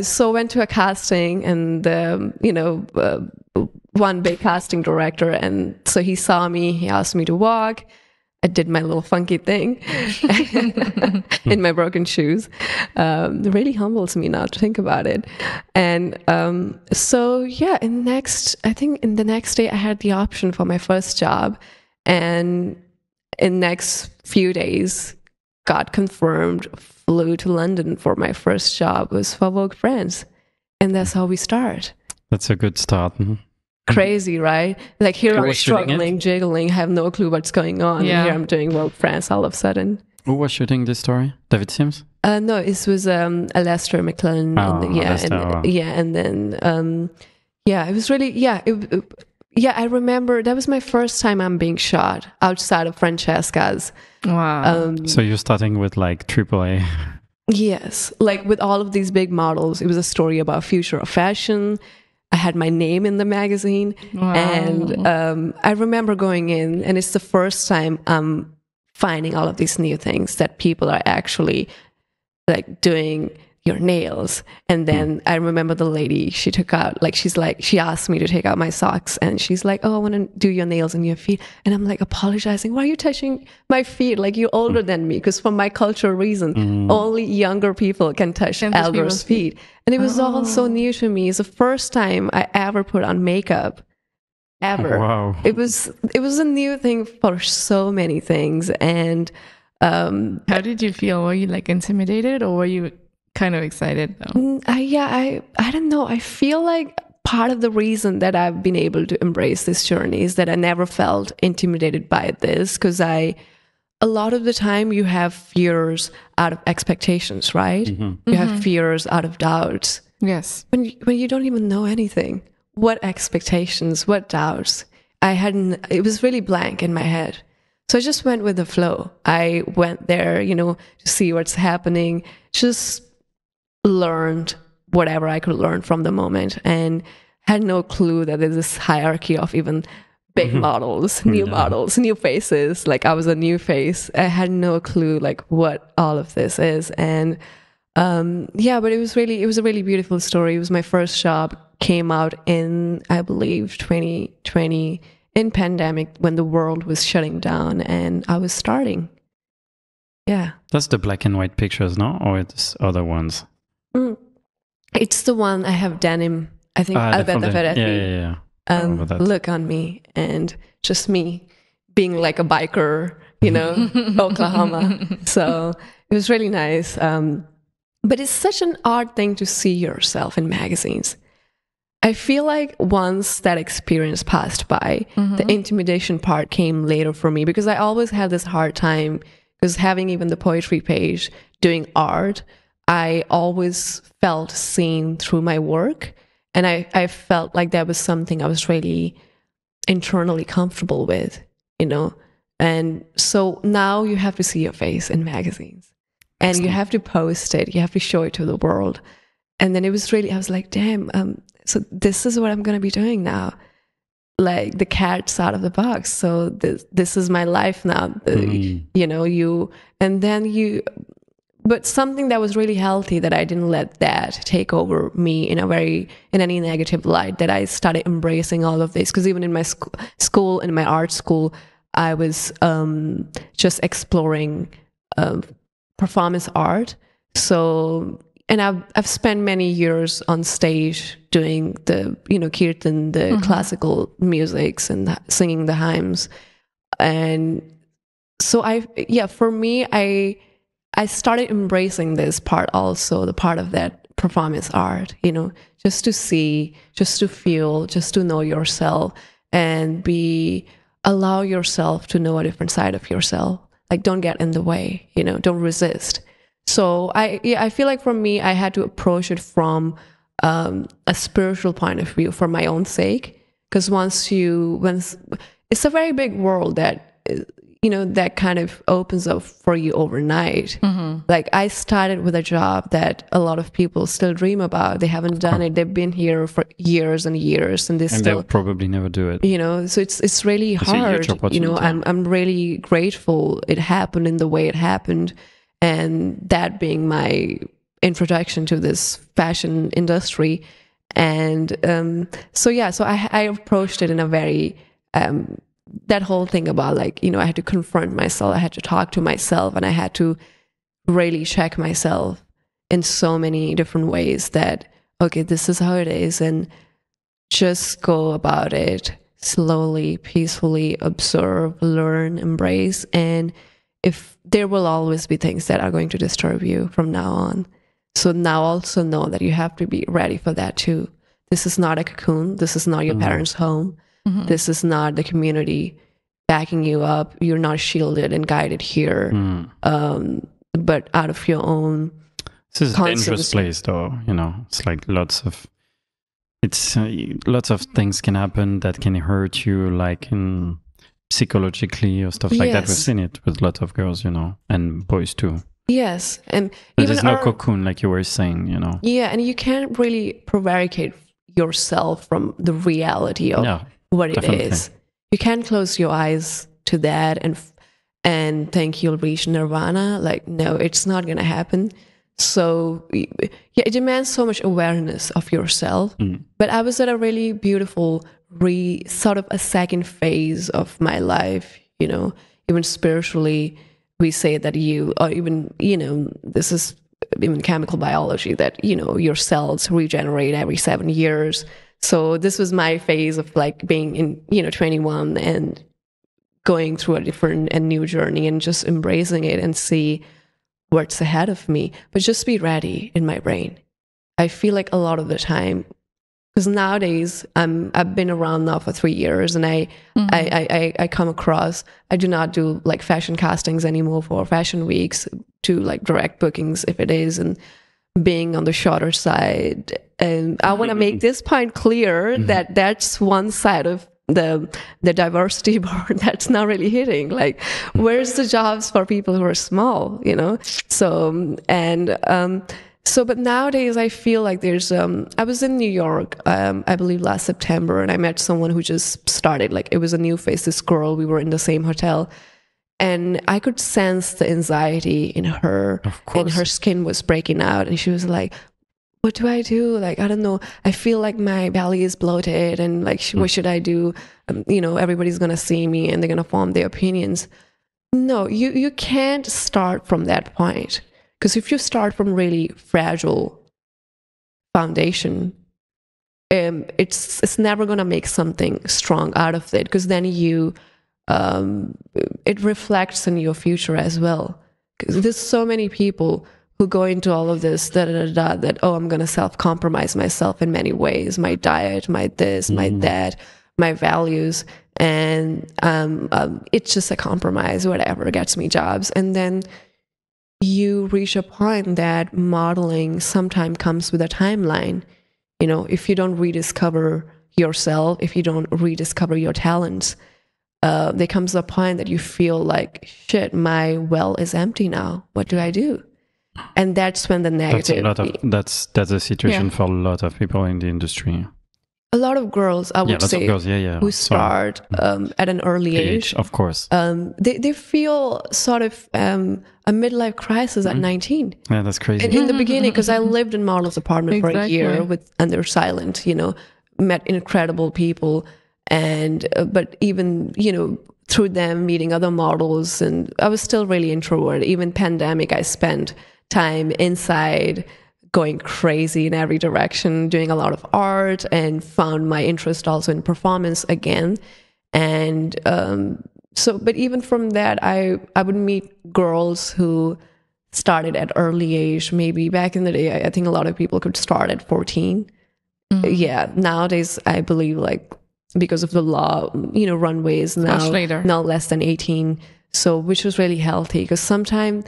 So went to a casting, and one big casting director, and so he saw me. He asked me to walk. I did my little funky thing in my broken shoes. It really humbles me now to think about it. And so, yeah, in the next day, I had the option for my first job. And in next few days, got confirmed, flew to London for my first job. It was for Vogue France. And that's how we start.
That's a good start.
Crazy, right? Like here
Who
I'm
was shooting
struggling, jiggling, have no clue what's going on.
Yeah.
And here I'm doing Vogue France all of a sudden.
Who was shooting this story? David Sims?
No, it was Lester McClellan. And then it was really I remember that was my first time I'm being shot outside of Francesca's.
Wow.
So you're starting with like AAA.
Yes, like with all of these big models, it was a story about future of fashion. I had my name in the magazine.
Wow.
And I remember going in, and it's the first time I'm finding all of these new things that people are actually like doing your nails. And then I remember the lady, she asked me to take out my socks, and she's like, oh, I want to do your nails and your feet. And I'm like apologizing, why are you touching my feet? Like, you're older than me, because for my cultural reason, only younger people can touch elders' feet. And it was all so new to me. It's the first time I ever put on makeup. Ever.
Wow.
It was a new thing for so many things. And
how did you feel? Were you like intimidated, or were you kind of excited though?
I don't know. I feel like part of the reason that I've been able to embrace this journey is that I never felt intimidated by this, because a lot of the time you have fears out of expectations, right? You have fears out of doubts.
Yes.
When you don't even know anything, what expectations, what doubts? It was really blank in my head. So I just went with the flow. I went there, to see what's happening, just learned whatever I could learn from the moment, and had no clue that there's this hierarchy of even big models, new models, new faces. Like, I was a new face. I had no clue like what all of this is. And but it was a really beautiful story. It was my first job, came out in, I believe, 2020 in pandemic, when the world was shutting down and I was starting. Yeah.
That's the black and white pictures, no? Or it's other ones?
It's the one I have denim. I think Alberta Ferretti.
Yeah.
Look on me, and just me being like a biker, Oklahoma. So it was really nice. But it's such an odd thing to see yourself in magazines. I feel like once that experience passed by, the intimidation part came later for me, because I always had this hard time, because having even the poetry page, doing art, I always felt seen through my work. And I felt like that was something I was really internally comfortable with, And so now you have to see your face in magazines, and you have to post it, you have to show it to the world. And then it was really, I was like, damn, so this is what I'm going to be doing now. Like, the cat's out of the box. So this is my life now. But something that was really healthy, that I didn't let that take over me in any negative light, that I started embracing all of this. Because even in my school, in my art school, I was just exploring performance art. So, and I've spent many years on stage doing the, kirtan, the classical musics, and singing the hymns. And so for me, I started embracing this part also, the part of that performance art, just to see, just to feel, just to know yourself, and allow yourself to know a different side of yourself. Like, don't get in the way, don't resist. So I feel like for me, I had to approach it from a spiritual point of view, for my own sake. Because it's a very big world that, that kind of opens up for you overnight. Like, I started with a job that a lot of people still dream about. They haven't done it. They've been here for years and years, and they'll probably never do it. So it's really hard. I'm really grateful it happened in the way it happened. And that being my introduction to this fashion industry. And so I approached it in a very, that whole thing about, like, I had to confront myself, I had to talk to myself, and I had to really check myself in so many different ways that, okay, this is how it is, and just go about it slowly, peacefully, observe, learn, embrace. And if there will always be things that are going to disturb you from now on. So now also know that you have to be ready for that too. This is not a cocoon. This is not your parents' home. This is not the community backing you up. You're not shielded and guided here, but out of your own.
This is a dangerous place, though. It's like lots of things can happen that can hurt you, like psychologically or stuff like that. We've seen it with lots of girls, and boys too.
Yes, and
there's no cocoon, like you were saying,
Yeah, and you can't really prevaricate yourself from the reality of what it is. You can't close your eyes to that and think you'll reach nirvana. Like, no, it's not going to happen. So it demands so much awareness of yourself. But I was at a really beautiful sort of a second phase of my life, even spiritually. We say that this is even chemical biology, that, your cells regenerate every 7 years. So this was my phase of, like, being in, 21 and going through a different and new journey, and just embracing it and see what's ahead of me. But just be ready in my brain. I feel like a lot of the time, because nowadays I've been around now for 3 years, and I come across, I do not do like fashion castings anymore for fashion weeks, to like direct bookings if it is, and being on the shorter side. And I want to make this point clear that that's one side of the diversity board that's not really hitting. Like, where's the jobs for people who are small, So, but nowadays I feel like there's, I was in New York, I believe last September, and I met someone who just started, like, it was a new face, this girl, we were in the same hotel, and I could sense the anxiety in her, and her skin was breaking out, and she was like, what do I do? Like, I don't know. I feel like my belly is bloated, and like, what should I do? Everybody's going to see me and they're going to form their opinions. No, you can't start from that point. Because if you start from really fragile foundation, it's never going to make something strong out of it. Because then it reflects in your future as well. Because there's so many people who go into all of this, that, oh, I'm going to self-compromise myself in many ways. My diet, my this, my that, my values. And it's just a compromise, whatever gets me jobs. And then you reach a point that modeling sometimes comes with a timeline. If you don't rediscover yourself, if you don't rediscover your talents, there comes a point that you feel like, shit, my well is empty now. What do I do? And that's when the negative.
That's a situation for a lot of people in the industry.
A lot of girls, I would say, who start at an early age,
of course,
they feel sort of a midlife crisis at 19.
Yeah, that's crazy.
And in the beginning, because I lived in model's apartment for a year under silent, met incredible people, and but even through them meeting other models, and I was still really introverted. Even pandemic, I spent time inside, going crazy in every direction, doing a lot of art, and found my interest also in performance again. And but even from that, I would meet girls who started at early age. Maybe back in the day, I think a lot of people could start at 14. Yeah, nowadays I believe, like, because of the law, runways now less than 18. So which was really healthy, because sometimes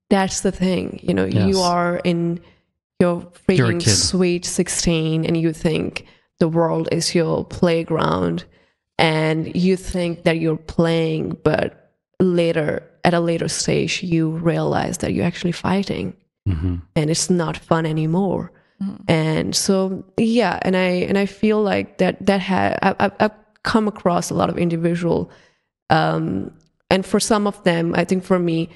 that's the thing, you are in your freaking sweet 16 and you think the world is your playground and you think that you're playing, but at a later stage you realize that you're actually fighting, and it's not fun anymore. And so and I feel like I've come across a lot of individual, and for some of them, I think for me,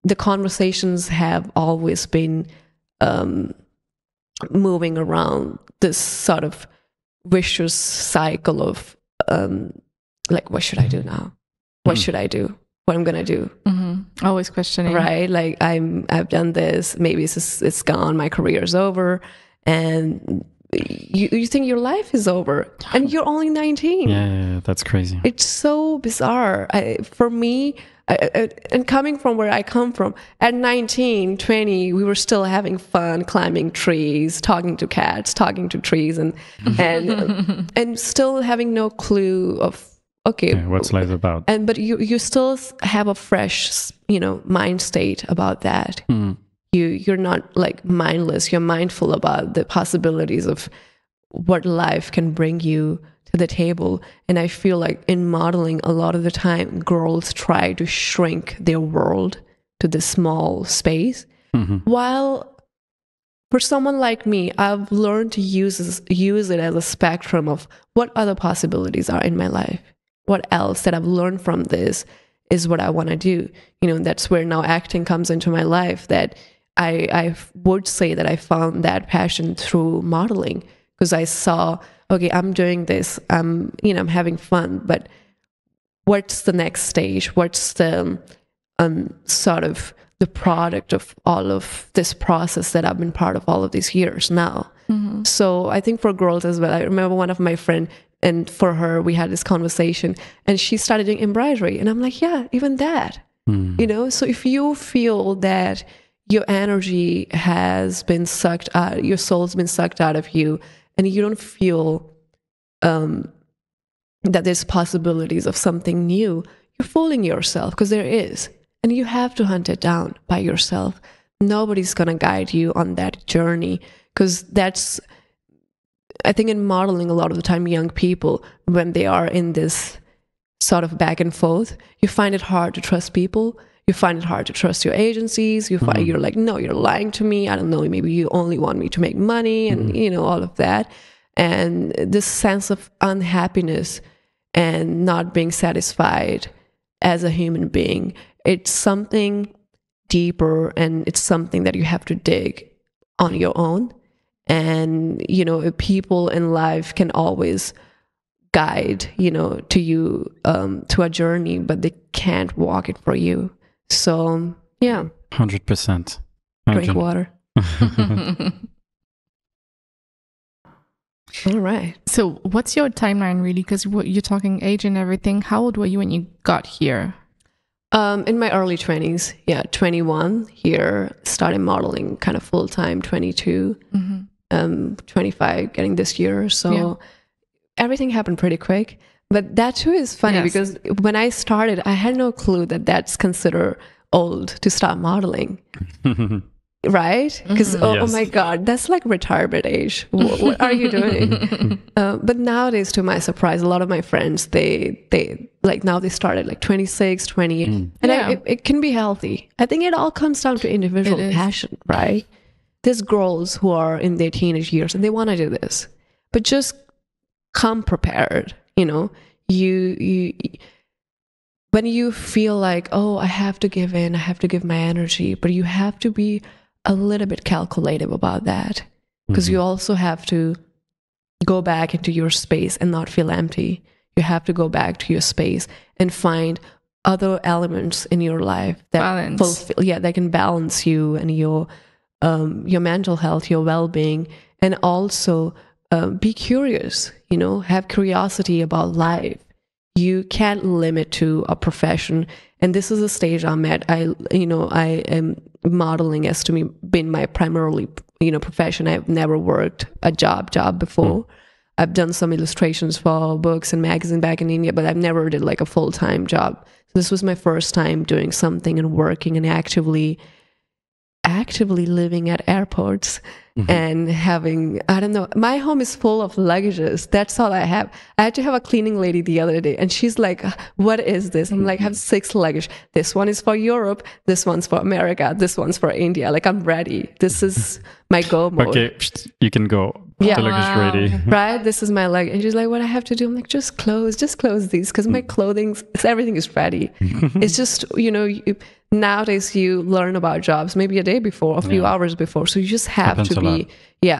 the conversations have always been moving around this sort of vicious cycle of like, what should I do now? What should I do? What I'm gonna do?
Always questioning,
right? Like, I've done this. Maybe it's gone. My career's over, and you think your life is over, and you're only 19.
Yeah, that's crazy.
It's so bizarre. For me, and coming from where I come from, at 19, 20, we were still having fun, climbing trees, talking to cats, talking to trees, and still having no clue of,
what's life about.
But you still have a fresh, mind state about that. You're not like mindless. You're mindful about the possibilities of what life can bring you to the table. And I feel like in modeling, a lot of the time, girls try to shrink their world to this small space. While for someone like me, I've learned to use it as a spectrum of what other possibilities are in my life. What else that I've learned from this is what I want to do. That's where now acting comes into my life, that I would say that I found that passion through modeling, because I saw, okay, I'm doing this, I'm having fun, but what's the next stage? What's the sort of the product of all of this process that I've been part of all of these years now? So I think for girls as well, I remember one of my friends, and for her, we had this conversation, and she started doing embroidery, and I'm like, yeah, even that, So if you feel that your energy has been sucked out, your soul's been sucked out of you, and you don't feel that there's possibilities of something new, you're fooling yourself, because there is. And you have to hunt it down by yourself. Nobody's going to guide you on that journey, because that's, I think in modeling, a lot of the time, young people, when they are in this sort of back and forth, you find it hard to trust people. You find it hard to trust your agencies. You find you're like, no, you're lying to me. I don't know, maybe you only want me to make money, and all of that. And this sense of unhappiness and not being satisfied as a human being, it's something deeper, and it's something that you have to dig on your own. And people in life can always guide to you to a journey, but they can't walk it for you. So
100%.
Drink water. All right.
So what's your timeline really? Because you're talking age and everything. How old were you when you got here?
In my early 20s. Yeah, 21 here, started modeling kind of full time, 22, 25 getting this year. So everything happened pretty quick. But that too is funny, because when I started, I had no clue that that's considered old to start modeling. right? Because oh
Yes.
my God, that's like retirement age. What are you doing? But nowadays, to my surprise, a lot of my friends, they like now they start at like 26, 28, and it can be healthy. I think it all comes down to individual passion, right? There's girls who are in their teenage years and they want to do this, but just come prepared. You when you feel like, oh, I have to give in, I have to give my energy, but you have to be a little bit calculative about that, because you also have to go back into your space and not feel empty. You have to go back to your space and find other elements in your life that that can balance you and your mental health, your well-being, and also be curious. Have curiosity about life. You can't limit to a profession, and this is the stage I'm at. I am modeling as to me been my primarily profession. I've never worked a job before. I've done some illustrations for books and magazines back in India, but I've never did like a full-time job. So this was my first time doing something and working and actively living at airports and having, I don't know, my home is full of luggages. That's all I have. I had to have a cleaning lady the other day, and she's like, what is this? I'm like, I have 6 luggage. This one is for Europe. This one's for America. This one's for India. Like, I'm ready. This is my go mode.
Okay, you can go.
Yeah.
The luggage ready.
Right? This is my luggage. And she's like, what I have to do? I'm like, just close these, because my clothing, everything is ready. It's just, nowadays you learn about jobs maybe a day before, a few hours before. So you just have to be,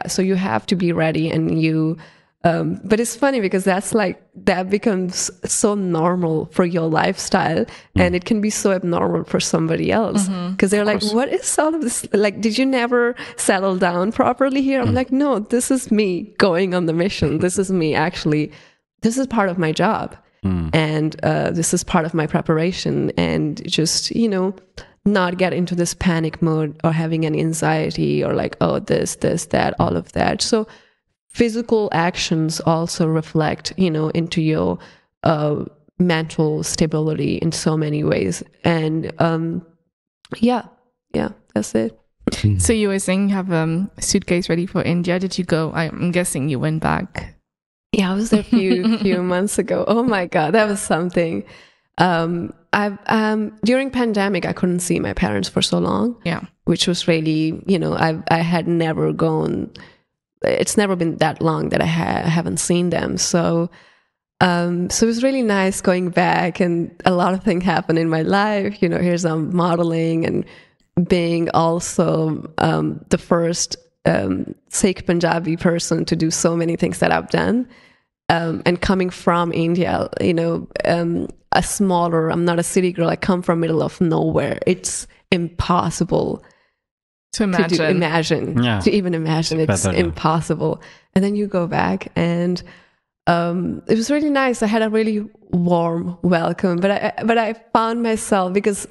so you have to be ready, and you, but it's funny because that becomes so normal for your lifestyle, and it can be so abnormal for somebody else, because they're like, what is all of this? Like, did you never settle down properly here? I'm like, no, this is me going on the mission. This is me actually, this is part of my job. And this is part of my preparation, and just, not get into this panic mode or having an anxiety or like, oh, this, that, all of that. So physical actions also reflect, into your mental stability in so many ways. And that's it.
So you were saying you have a suitcase ready for India. Did you go? I'm guessing you went back.
Yeah, I was there a few months ago. Oh my God, that was something. During pandemic, I couldn't see my parents for so long. Yeah, which was really, I had never gone. It's never been that long that I haven't seen them. So it was really nice going back, and a lot of things happened in my life. Here's modeling and being also the first Sikh Punjabi person to do so many things that I've done, and coming from India, a smaller, I'm not a city girl, I come from middle of nowhere. It's impossible to imagine. To even imagine. It's impossible. And then you go back, and it was really nice. I had a really warm welcome, but I found myself, because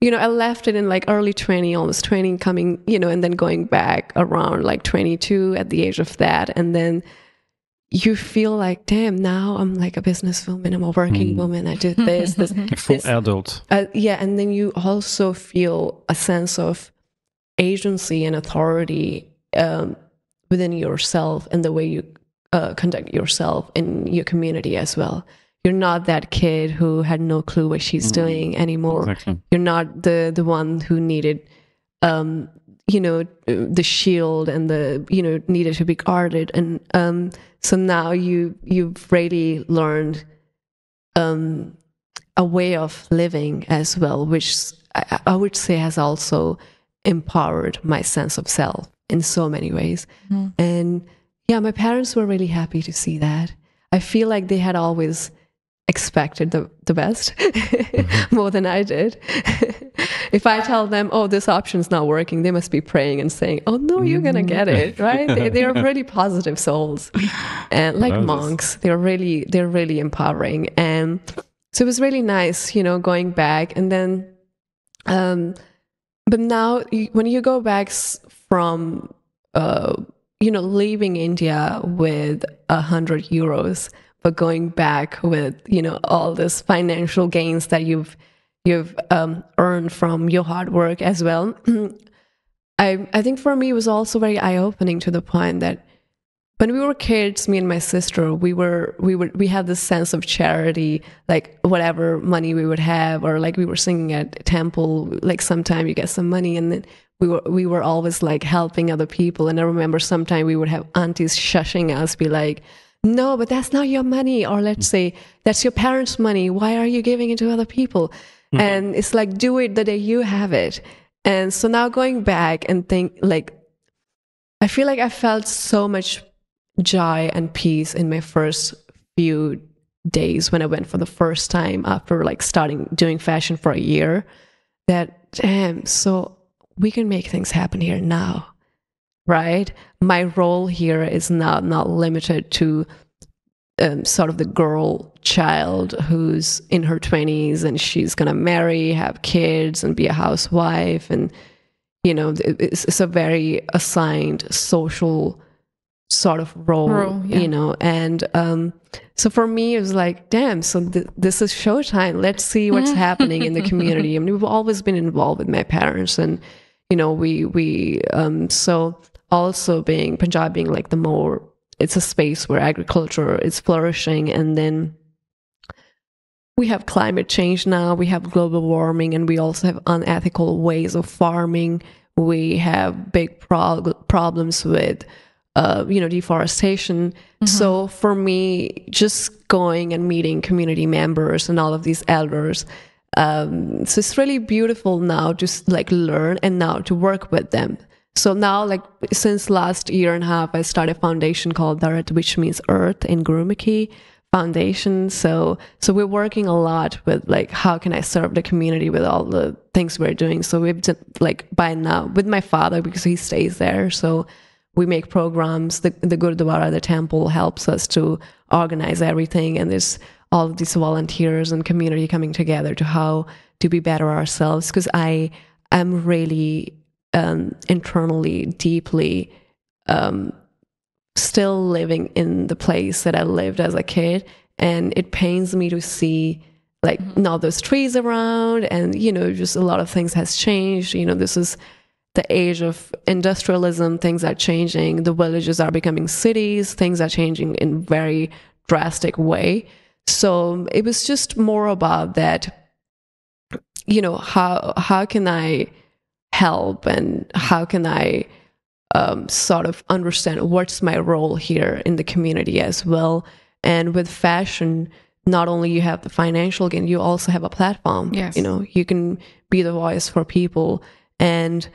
I left it in like early 20, almost 20, coming, and then going back around like 22 at the age of that. And then you feel like, damn, now I'm like a businesswoman, I'm a working woman, I do this.
A full adult.
And then you also feel a sense of agency and authority within yourself and the way you conduct yourself in your community as well. You're not that kid who had no clue what she's doing anymore. Exactly. You're not the one who needed, the shield and the, needed to be guarded. And so now you've really learned a way of living as well, which I would say has also empowered my sense of self in so many ways. And yeah, my parents were really happy to see that. I feel like they had always expected the best more than I did. If I tell them, oh, this option's not working, they must be praying and saying, oh no, you're gonna get it, right? They are really positive souls, and like monks, they're really empowering. And so it was really nice, going back. And then but now when you go back from leaving India with 100 euros, but going back with, all this financial gains that you've earned from your hard work as well, I think for me it was also very eye-opening to the point that when we were kids, me and my sister, we had this sense of charity, like whatever money we would have, or like we were singing at temple, like sometime you get some money, and then we were always like helping other people. And I remember sometime we would have aunties shushing us, be like, no, but that's not your money, or let's say that's your parents' money. Why are you giving it to other people? And it's like, do it the day you have it. And so now going back and think, like, I feel like I felt so much joy and peace in my first few days when I went for the first time after like starting doing fashion for a year, that damn, so we can make things happen here now, right? My role here is not limited to sort of the girl child who's in her 20s and she's gonna marry, have kids, and be a housewife, and it's a very assigned social sort of role, and so for me it was like, damn, so this is showtime. Let's see what's happening in the community. I mean, we've always been involved with my parents, and we so also being Punjab being like the more, it's a space where agriculture is flourishing, and then we have climate change now, we have global warming, and we also have unethical ways of farming. We have big problems with deforestation. So for me, just going and meeting community members and all of these elders, so it's really beautiful now to like learn and now to work with them. So now, like since last year and a half, I started a foundation called Dharat, which means earth in Gurumukhi foundation. So we're working a lot with like, how can I serve the community with all the things we're doing. So we've done, like by now with my father, because he stays there, so we make programs. The Gurdwara, the temple, helps us to organize everything, and there's all of these volunteers and community coming together to how to be better ourselves, because I am really internally deeply still living in the place that I lived as a kid, and it pains me to see like now there's trees around, and just a lot of things has changed. This is the age of industrialism. Things are changing. The villages are becoming cities. Things are changing in very drastic way. So it was just more about that, how can I help, and how can I sort of understand what's my role here in the community as well. And with fashion, not only you have the financial gain, you also have a platform.
Yes.
You can be the voice for people. And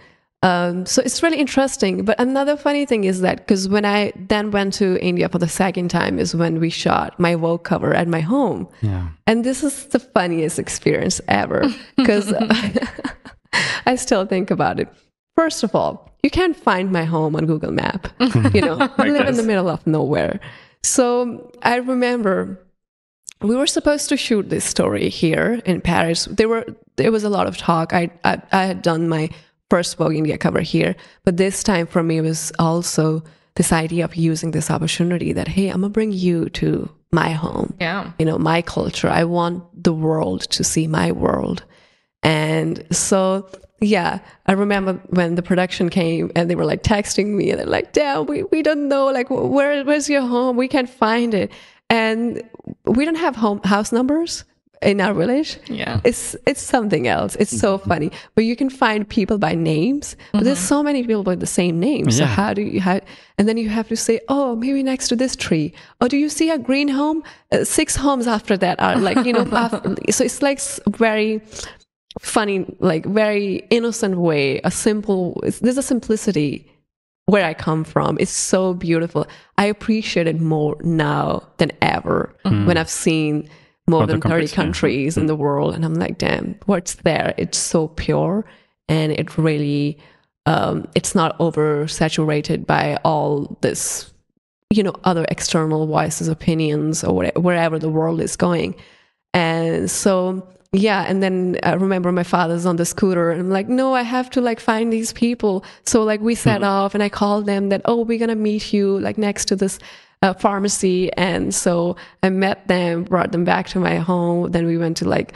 so it's really interesting. But another funny thing is that, because when I then went to India for the second time is when we shot my Vogue cover at my home. Yeah. And this is the funniest experience ever, because I still think about it. First of all, you can't find my home on Google Map. I live in the middle of nowhere. So I remember we were supposed to shoot this story here in Paris. There was a lot of talk. I had done my first Vogue India cover here, but this time for me it was also this idea of using this opportunity that, hey, I'm gonna bring you to my home, my culture. I want the world to see my world. And so I remember when the production came and they were like texting me, and they're like, damn, we don't know, like where's your home, we can't find it, and we don't have house numbers in our village. It's something else. It's so funny. But you can find people by names, but there's so many people with the same name. So how and then you have to say, oh, maybe next to this tree, or do you see a green home? 6 homes after that are like so it's like very funny, like very innocent way, there's a simplicity where I come from. It's so beautiful. I appreciate it more now than ever when I've seen more than 30 countries in the world, and I'm like, damn, what's there? It's so pure, and it really it's not oversaturated by all this other external voices, opinions, or wherever the world is going. And so and then I remember my father's on the scooter, and I'm like, no, I have to like find these people. So like we set off, and I called them that, oh, we're gonna meet you like next to this pharmacy. And so I met them, brought them back to my home. Then we went to like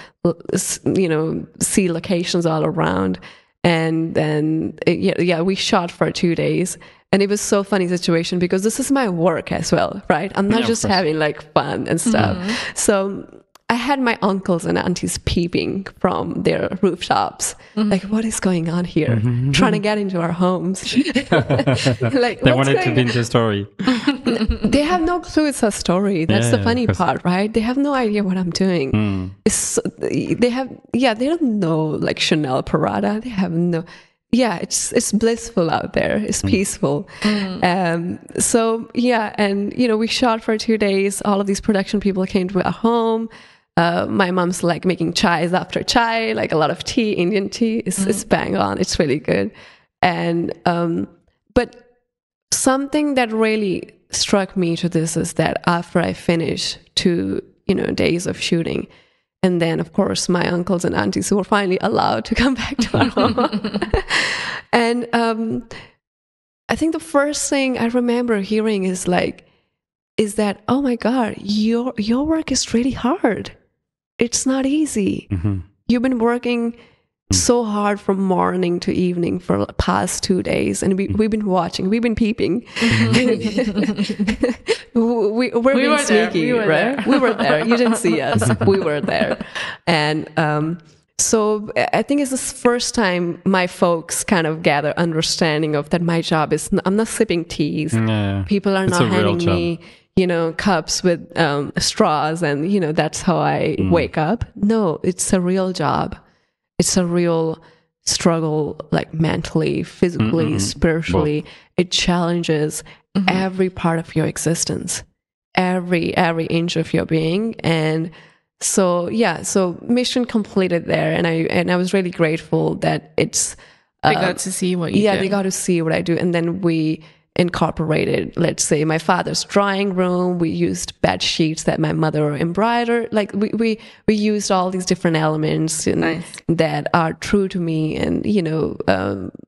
see locations all around. And then, we shot for 2 days. And it was so funny situation because this is my work as well, right? I'm not just having like fun and stuff. So I had my uncles and aunties peeping from their rooftops. Like, what is going on here? Trying to get into our homes. Like,
they wanted to be in the story.
They have no clue it's a story. That's the funny part, right? They have no idea what I'm doing. They don't know like Chanel Prada. They have no... Yeah, it's blissful out there. It's peaceful. So yeah, and we shot for 2 days. All of these production people came to our home. My mom's like making chais after chai, like a lot of tea, Indian tea. It's bang on. It's really good. And but something that really struck me to this is that after I finished 2 days of shooting, and then of course my uncles and aunties were finally allowed to come back to our home. And I think the first thing I remember hearing is that, oh my God, your work is really hard. It's not easy. You've been working so hard from morning to evening for the past 2 days, and we've been watching, we've been peeping. We're being sneaky, right? We were there. You didn't see us. We were there. And so I think it's the first time my folks kind of gather understanding of that my job is, I'm not sipping teas. People are not handing me, cups with straws, and, that's how I wake up. No, it's a real job. It's a real struggle, like mentally, physically, spiritually. Both. It challenges every part of your existence, every inch of your being. And so mission completed there, and I was really grateful that it's
they got to see what you do.
They got to see what I do. And then we incorporated, let's say, my father's drawing room. We used bed sheets that my mother embroidered. Like we used all these different elements that are true to me and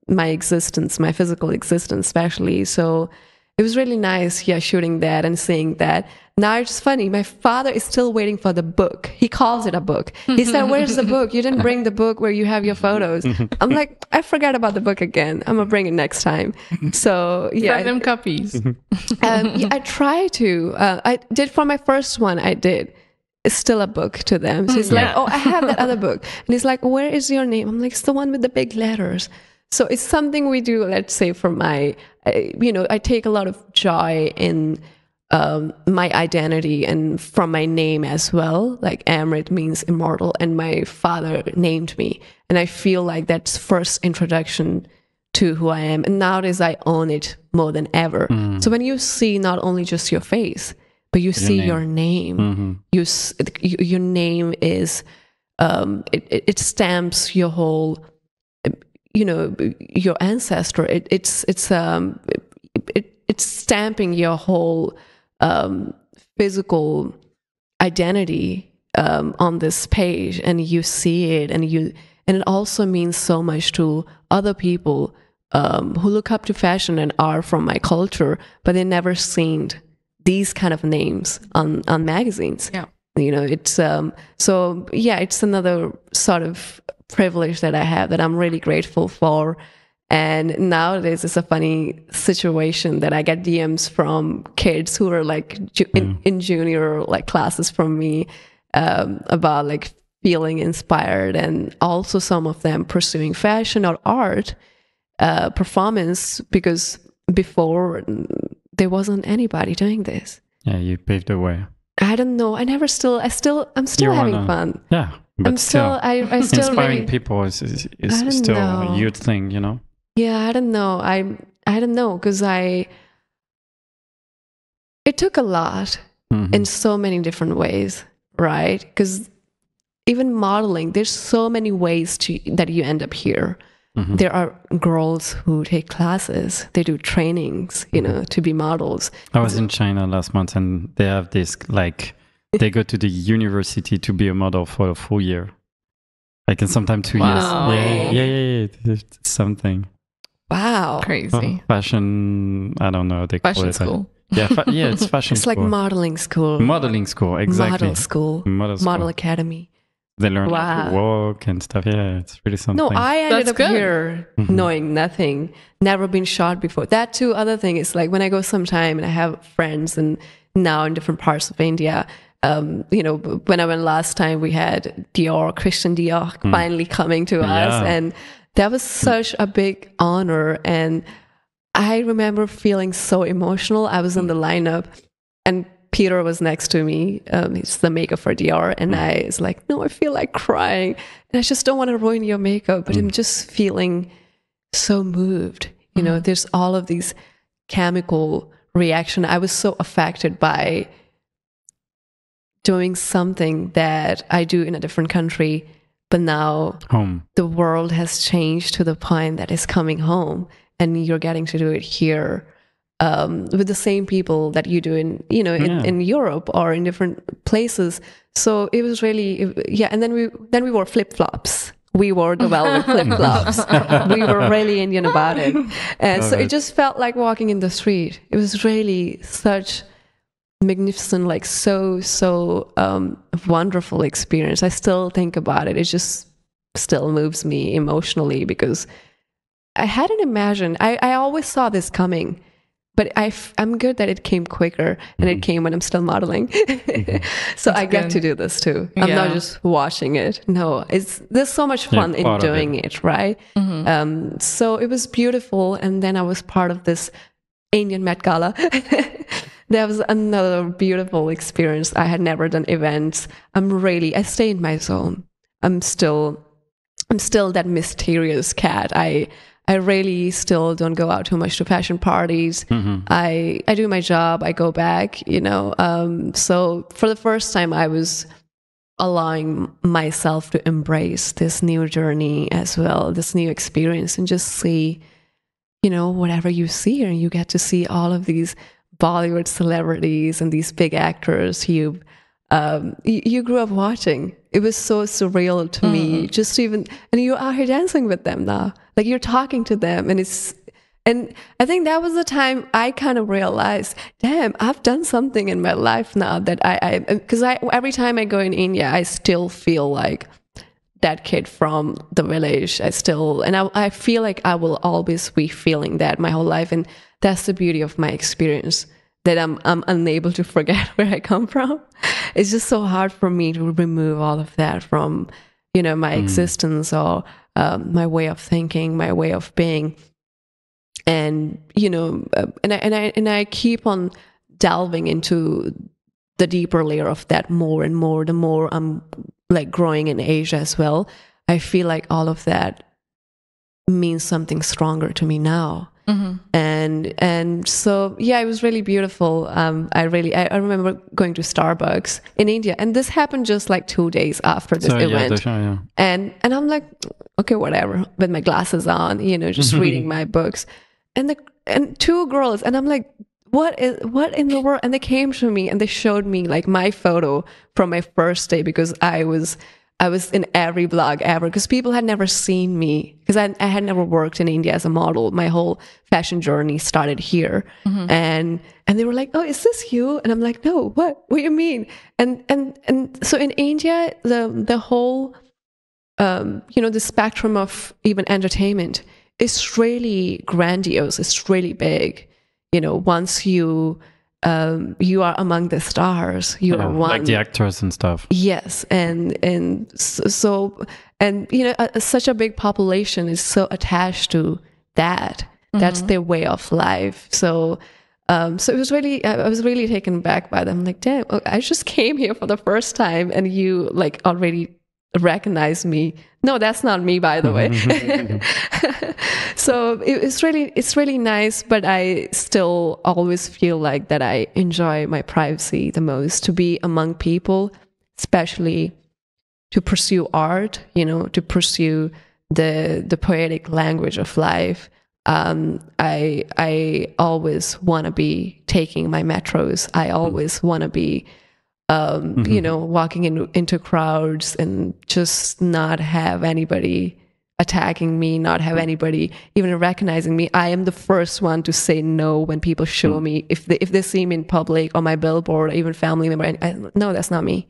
my existence, my physical existence especially. So it was really nice, shooting that and seeing that. Now it's funny, my father is still waiting for the book. He calls it a book. He said, where's the book? You didn't bring the book where you have your photos. I'm like, I forgot about the book again. I'm going to bring it next time. So,
Send them copies.
I try to. I did for my first one, I did. It's still a book to them. So he's like, oh, I have that other book. And he's like, where is your name? I'm like, it's the one with the big letters. So it's something we do, let's say, for my, I take a lot of joy in my identity and from my name as well. Like Amrit means immortal, and my father named me. And I feel like that's first introduction to who I am. And nowadays I own it more than ever. So when you see not only just your face, but you see your name, your name is, it stamps your whole, your ancestor. It's stamping your whole physical identity on this page, and you see it, and it also means so much to other people who look up to fashion and are from my culture, but they never seen these kind of names on magazines. It's it's another sort of privilege that I have that I'm really grateful for. And nowadays it's a funny situation that I get DMs from kids who are like in junior like classes from me about like feeling inspired, and also some of them pursuing fashion or art, performance, because before there wasn't anybody doing this.
Yeah, you paved the way.
I don't know. I'm still having fun.
Yeah, but
I'm still
inspiring
really,
people is still a huge thing,
Yeah, I don't know. I don't know, because it took a lot in so many different ways, right? Because even modeling, there's so many ways that you end up here. There are girls who take classes, they do trainings, to be models.
I was in China last month, and they have this, like, they go to the university to be a model for a full year. Like, in sometimes 2 years. Yeah. It's something.
Wow.
Crazy.
Fashion, I don't know. They
fashion
call it
school.
It's fashion
It's
school.
like modeling school.
Modeling school, exactly.
Model school. Model Academy.
They learn how
Wow.
to walk and stuff. Yeah, it's really something.
No, I ended
That's
up
good.
here knowing nothing, never been shot before. That too, other thing is like when I go sometime and I have friends and now in different parts of India, you know, when I went last time, we had Christian Dior finally coming to us. And that was such a big honor. And I remember feeling so emotional. I was in the lineup and Peter was next to me. He's the maker for Dior. And I was like, no, I feel like crying. And I just don't want to ruin your makeup. But I'm just feeling so moved. You know, there's all of these chemical reaction. I was so affected by doing something that I do in a different country. But now the world has changed to the point that it's coming home. And you're getting to do it here with the same people that you do in, you know, in Europe or in different places. So it was really, And then we wore flip flops. We wore the velvet flip flops. We were really Indian about it, and so it just felt like walking in the street. It was really such magnificent, like so wonderful experience. I still think about it. It just still moves me emotionally because I hadn't imagined. I always saw this coming, but I'm good that it came quicker and it came when I'm still modeling. So I get to do this too. I'm not just watching it. No, there's so much fun in doing it, right? So it was beautiful. And then I was part of this Indian Met Gala. That was another beautiful experience. I had never done events. I stay in my zone. I'm still that mysterious cat. I really still don't go out too much to fashion parties. I do my job. I go back, you know. So for the first time, I was allowing myself to embrace this new journey as well, this new experience, and just see, you know, whatever you see here. You get to see all of these Bollywood celebrities and these big actors you grew up watching. It was so surreal to me, just even, and you're out here dancing with them now. Like you're talking to them, and I think that was the time I kind of realized, damn, I've done something in my life now that because every time I go in India, I still feel like that kid from the village. I feel like I will always be feeling that my whole life, and that's the beauty of my experience. That I'm unable to forget where I come from. It's just so hard for me to remove all of that from, you know, my existence or my way of thinking, my way of being, and you know, and I keep on delving into the deeper layer of that more and more. The more I'm like growing in Asia as well, I feel like all of that means something stronger to me now. And so yeah, it was really beautiful. I remember going to Starbucks in India, and this happened just like 2 days after this event. And I'm like, okay, whatever, with my glasses on, you know, just reading my books, and two girls, and I'm like, what in the world? And they came to me and they showed me like my photo from my first day, because I was in every blog ever, because people had never seen me, because I had never worked in India as a model. My whole fashion journey started here. And they were like, oh, is this you? And I'm like, no, what do you mean? And so in India, the whole, you know, the spectrum of even entertainment is really grandiose. It's really big. You know, once you are among the stars, you are one,
like the actors and stuff.
Yes, and so you know, such a big population is so attached to that. That's their way of life. So it was really, I was really taken back by them. Like, damn, I just came here for the first time, and you like already recognize me. No, that's not me, by the way. So it's really nice, but I still always feel like that I enjoy my privacy the most, to be among people, especially to pursue art, you know, to pursue the poetic language of life. I always want to be taking my metros. I always want to be you know, walking into crowds and just not have anybody attacking me, not have anybody even recognizing me. I am the first one to say no when people show me, if they see me in public, on my billboard, or even family member, no, that's not me.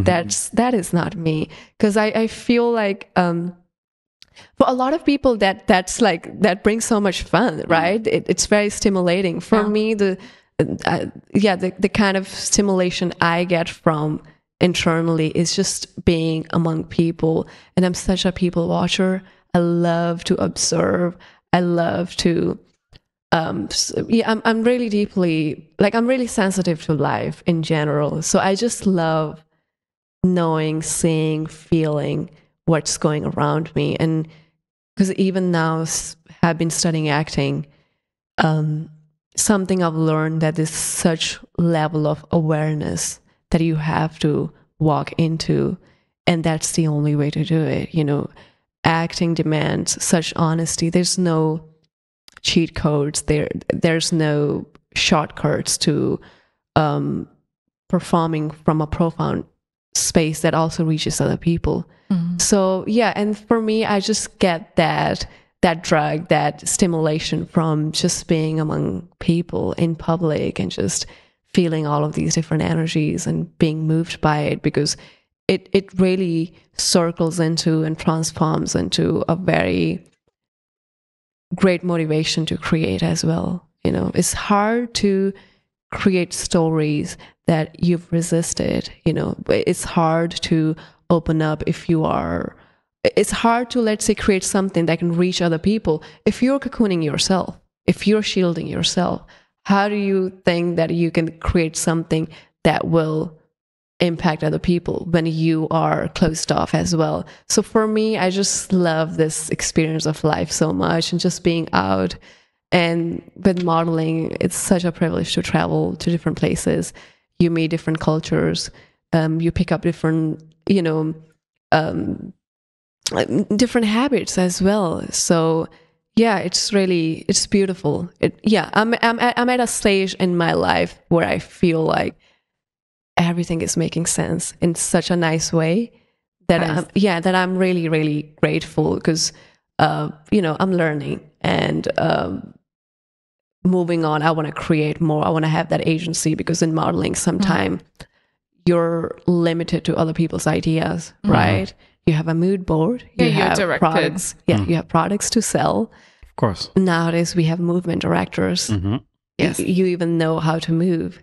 That is not me, because I feel like for a lot of people that brings so much fun, right? It's very stimulating. For me, the kind of stimulation I get from internally is just being among people, and I'm such a people watcher. I love to observe. I love to I'm really deeply, like, I'm really sensitive to life in general. So I just love knowing, seeing, feeling what's going around me. And because even now I've been studying acting, something I've learned that is such level of awareness that you have to walk into, and that's the only way to do it. You know, acting demands such honesty. There's no cheat codes. There's no shortcuts to performing from a profound space that also reaches other people. So yeah, and for me, I just get that drug, that stimulation from just being among people in public and just feeling all of these different energies and being moved by it, because it really circles into and transforms into a very great motivation to create as well. You know, it's hard to create stories that you've resisted. You know, it's hard to open up it's hard to, let's say, create something that can reach other people if you're cocooning yourself, if you're shielding yourself. How do you think that you can create something that will impact other people when you are closed off as well? So for me, I just love this experience of life so much, and just being out. And with modeling, it's such a privilege to travel to different places. You meet different cultures. You pick up different, different habits as well. So yeah, it's beautiful. I'm at a stage in my life where I feel like everything is making sense in such a nice way that that I'm really, really grateful, because I'm learning and moving on. I want to create more. I want to have that agency, because in modeling, sometimes you're limited to other people's ideas, right? You have a mood board. You have products. Yeah, you have products to sell.
Of course.
Nowadays, we have movement directors. Yes, you even know how to move.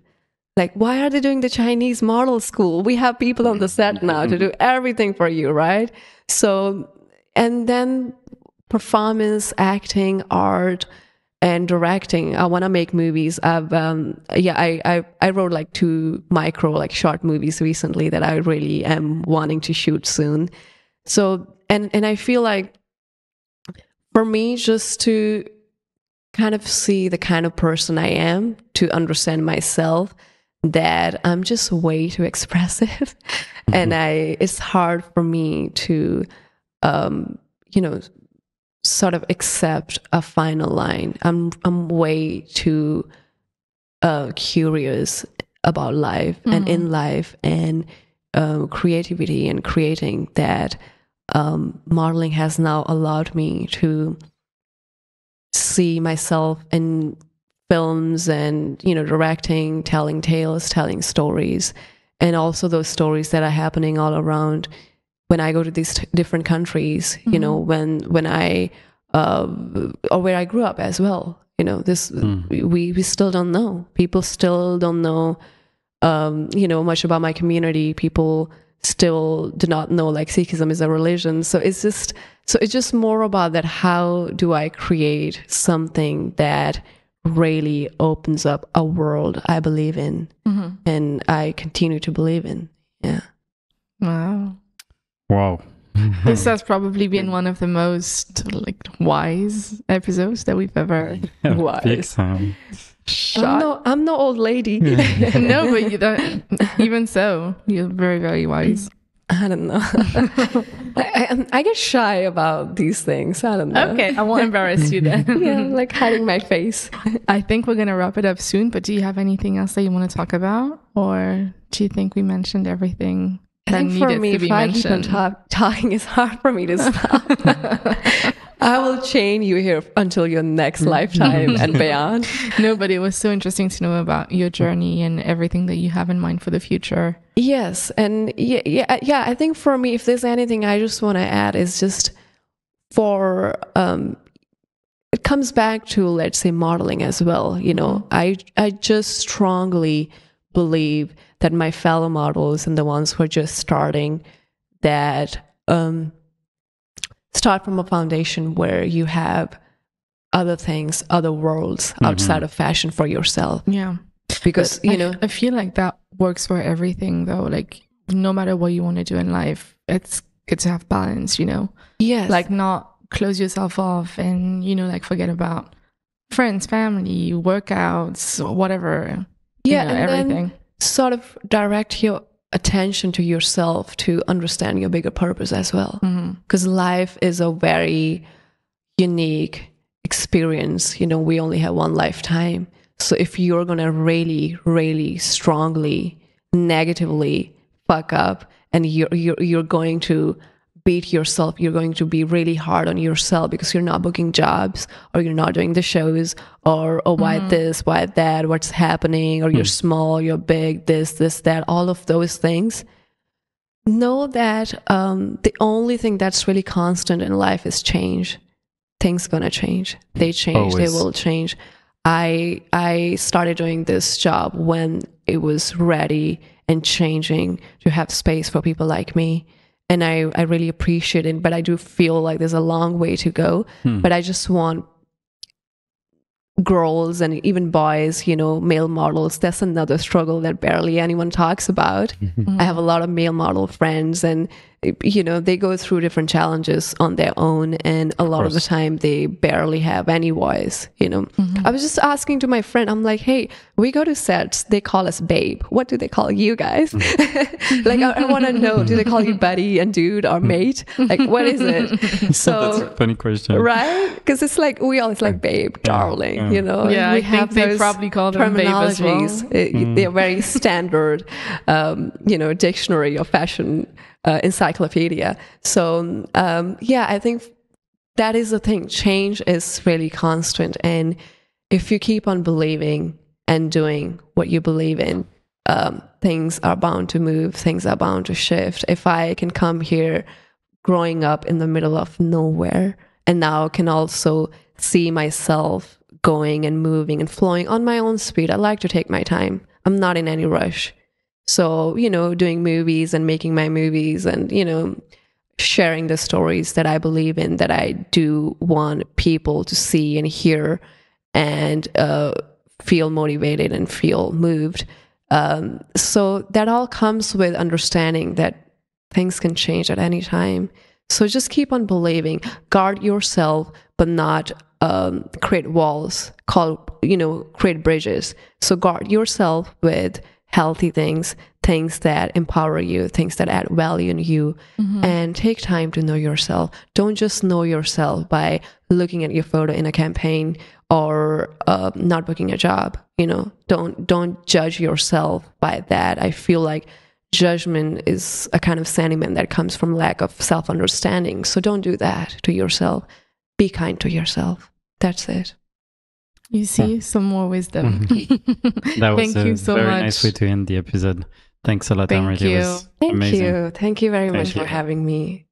Like, why are they doing the Chinese model school? We have people on the set now to do everything for you, right? So, and then performance, acting, art, and directing. I want to make movies. I wrote like 2 short movies recently that I really am wanting to shoot soon. So, and I feel like for me, just to kind of see the kind of person I am, to understand myself, that I'm just way too expressive, and it's hard for me to, sort of accept a final line. I'm way too curious about life and in life and creativity and creating, that modeling has now allowed me to see myself in films and, directing, telling tales, telling stories, and also those stories that are happening all around when I go to these different countries, when I, or where I grew up as well. We still don't know. People still don't know, much about my community. People still do not know, like, Sikhism is a religion. So it's just more about that. How do I create something that really opens up a world I believe in, and I continue to believe in? Yeah.
Wow.
This has probably been one of the most wise episodes that we've ever
wise.
I'm no old lady.
No, but you don't, even so, you're very, very wise.
I don't know. I get shy about these things. I don't know.
Okay, I won't embarrass you then.
Yeah, like hiding my face.
I think we're going to wrap it up soon, but do you have anything else that you want to talk about? Or do you think we mentioned everything that needed to be mentioned?
I keep on talking, it's hard for me to stop. I will chain you here until your next lifetime and beyond.
No, but it was so interesting to know about your journey and everything that you have in mind for the future.
Yes. And yeah, I think for me, if there's anything I just want to add is just for, it comes back to, let's say, modeling as well. You know, I just strongly believe that my fellow models and the ones who are just starting, that start from a foundation where you have other things, other worlds outside of fashion for yourself.
Yeah.
Because,
I feel like that works for everything though. Like no matter what you want to do in life, it's good to have balance,
Yes.
Like not close yourself off and, like forget about friends, family, workouts, whatever.
Yeah.
And
Then
everything.
sort of direct your attention to yourself to understand your bigger purpose as well. Because life is a very unique experience. We only have one lifetime. So if you're going to really, really strongly, negatively fuck up and you're going to beat yourself, you're going to be really hard on yourself because you're not booking jobs or you're not doing the shows or why this, why that, what's happening, or you're small, you're big, this, that, all of those things. Know that the only thing that's really constant in life is change. Things gonna change. They change. Always. They will change. I started doing this job when it was ready and changing to have space for people like me. And I really appreciate it, but I do feel like there's a long way to go. But I just want girls and even boys, male models. That's another struggle that barely anyone talks about. I have a lot of male model friends and, they go through different challenges on their own. And a lot of the time they barely have any voice, I was just asking to my friend, I'm like, hey, we go to sets, they call us babe. What do they call you guys? Like, I want to know, do they call you buddy and dude or mate? Like, what is it? So
that's a funny question.
Right? Because it's like, we always like babe, darling,
Yeah,
we
I think they probably call them babe as well.
They're very standard, dictionary of fashion encyclopedia. So, I think that is the thing. Change is really constant. And if you keep on believing and doing what you believe in, things are bound to move, things are bound to shift. If I can come here growing up in the middle of nowhere and now can also see myself going and moving and flowing on my own speed, I like to take my time. I'm not in any rush. So, doing movies and making my movies and, sharing the stories that I believe in, that I do want people to see and hear and feel motivated and feel moved. So that all comes with understanding that things can change at any time. So just keep on believing, guard yourself, but not create walls, create bridges. So guard yourself with healthy things that empower you, things that add value in you, and take time to know yourself. Don't just know yourself by looking at your photo in a campaign or not booking a job. Don't judge yourself by that. I feel like judgment is a kind of sentiment that comes from lack of self-understanding. So don't do that to yourself. Be kind to yourself. That's it.
You see, some more wisdom.
That was
Thank you so
very
much.
nice way to end the episode. Thanks a lot, Amrit. It was
Thank
amazing.
you. Thank you very much
you.
for having me.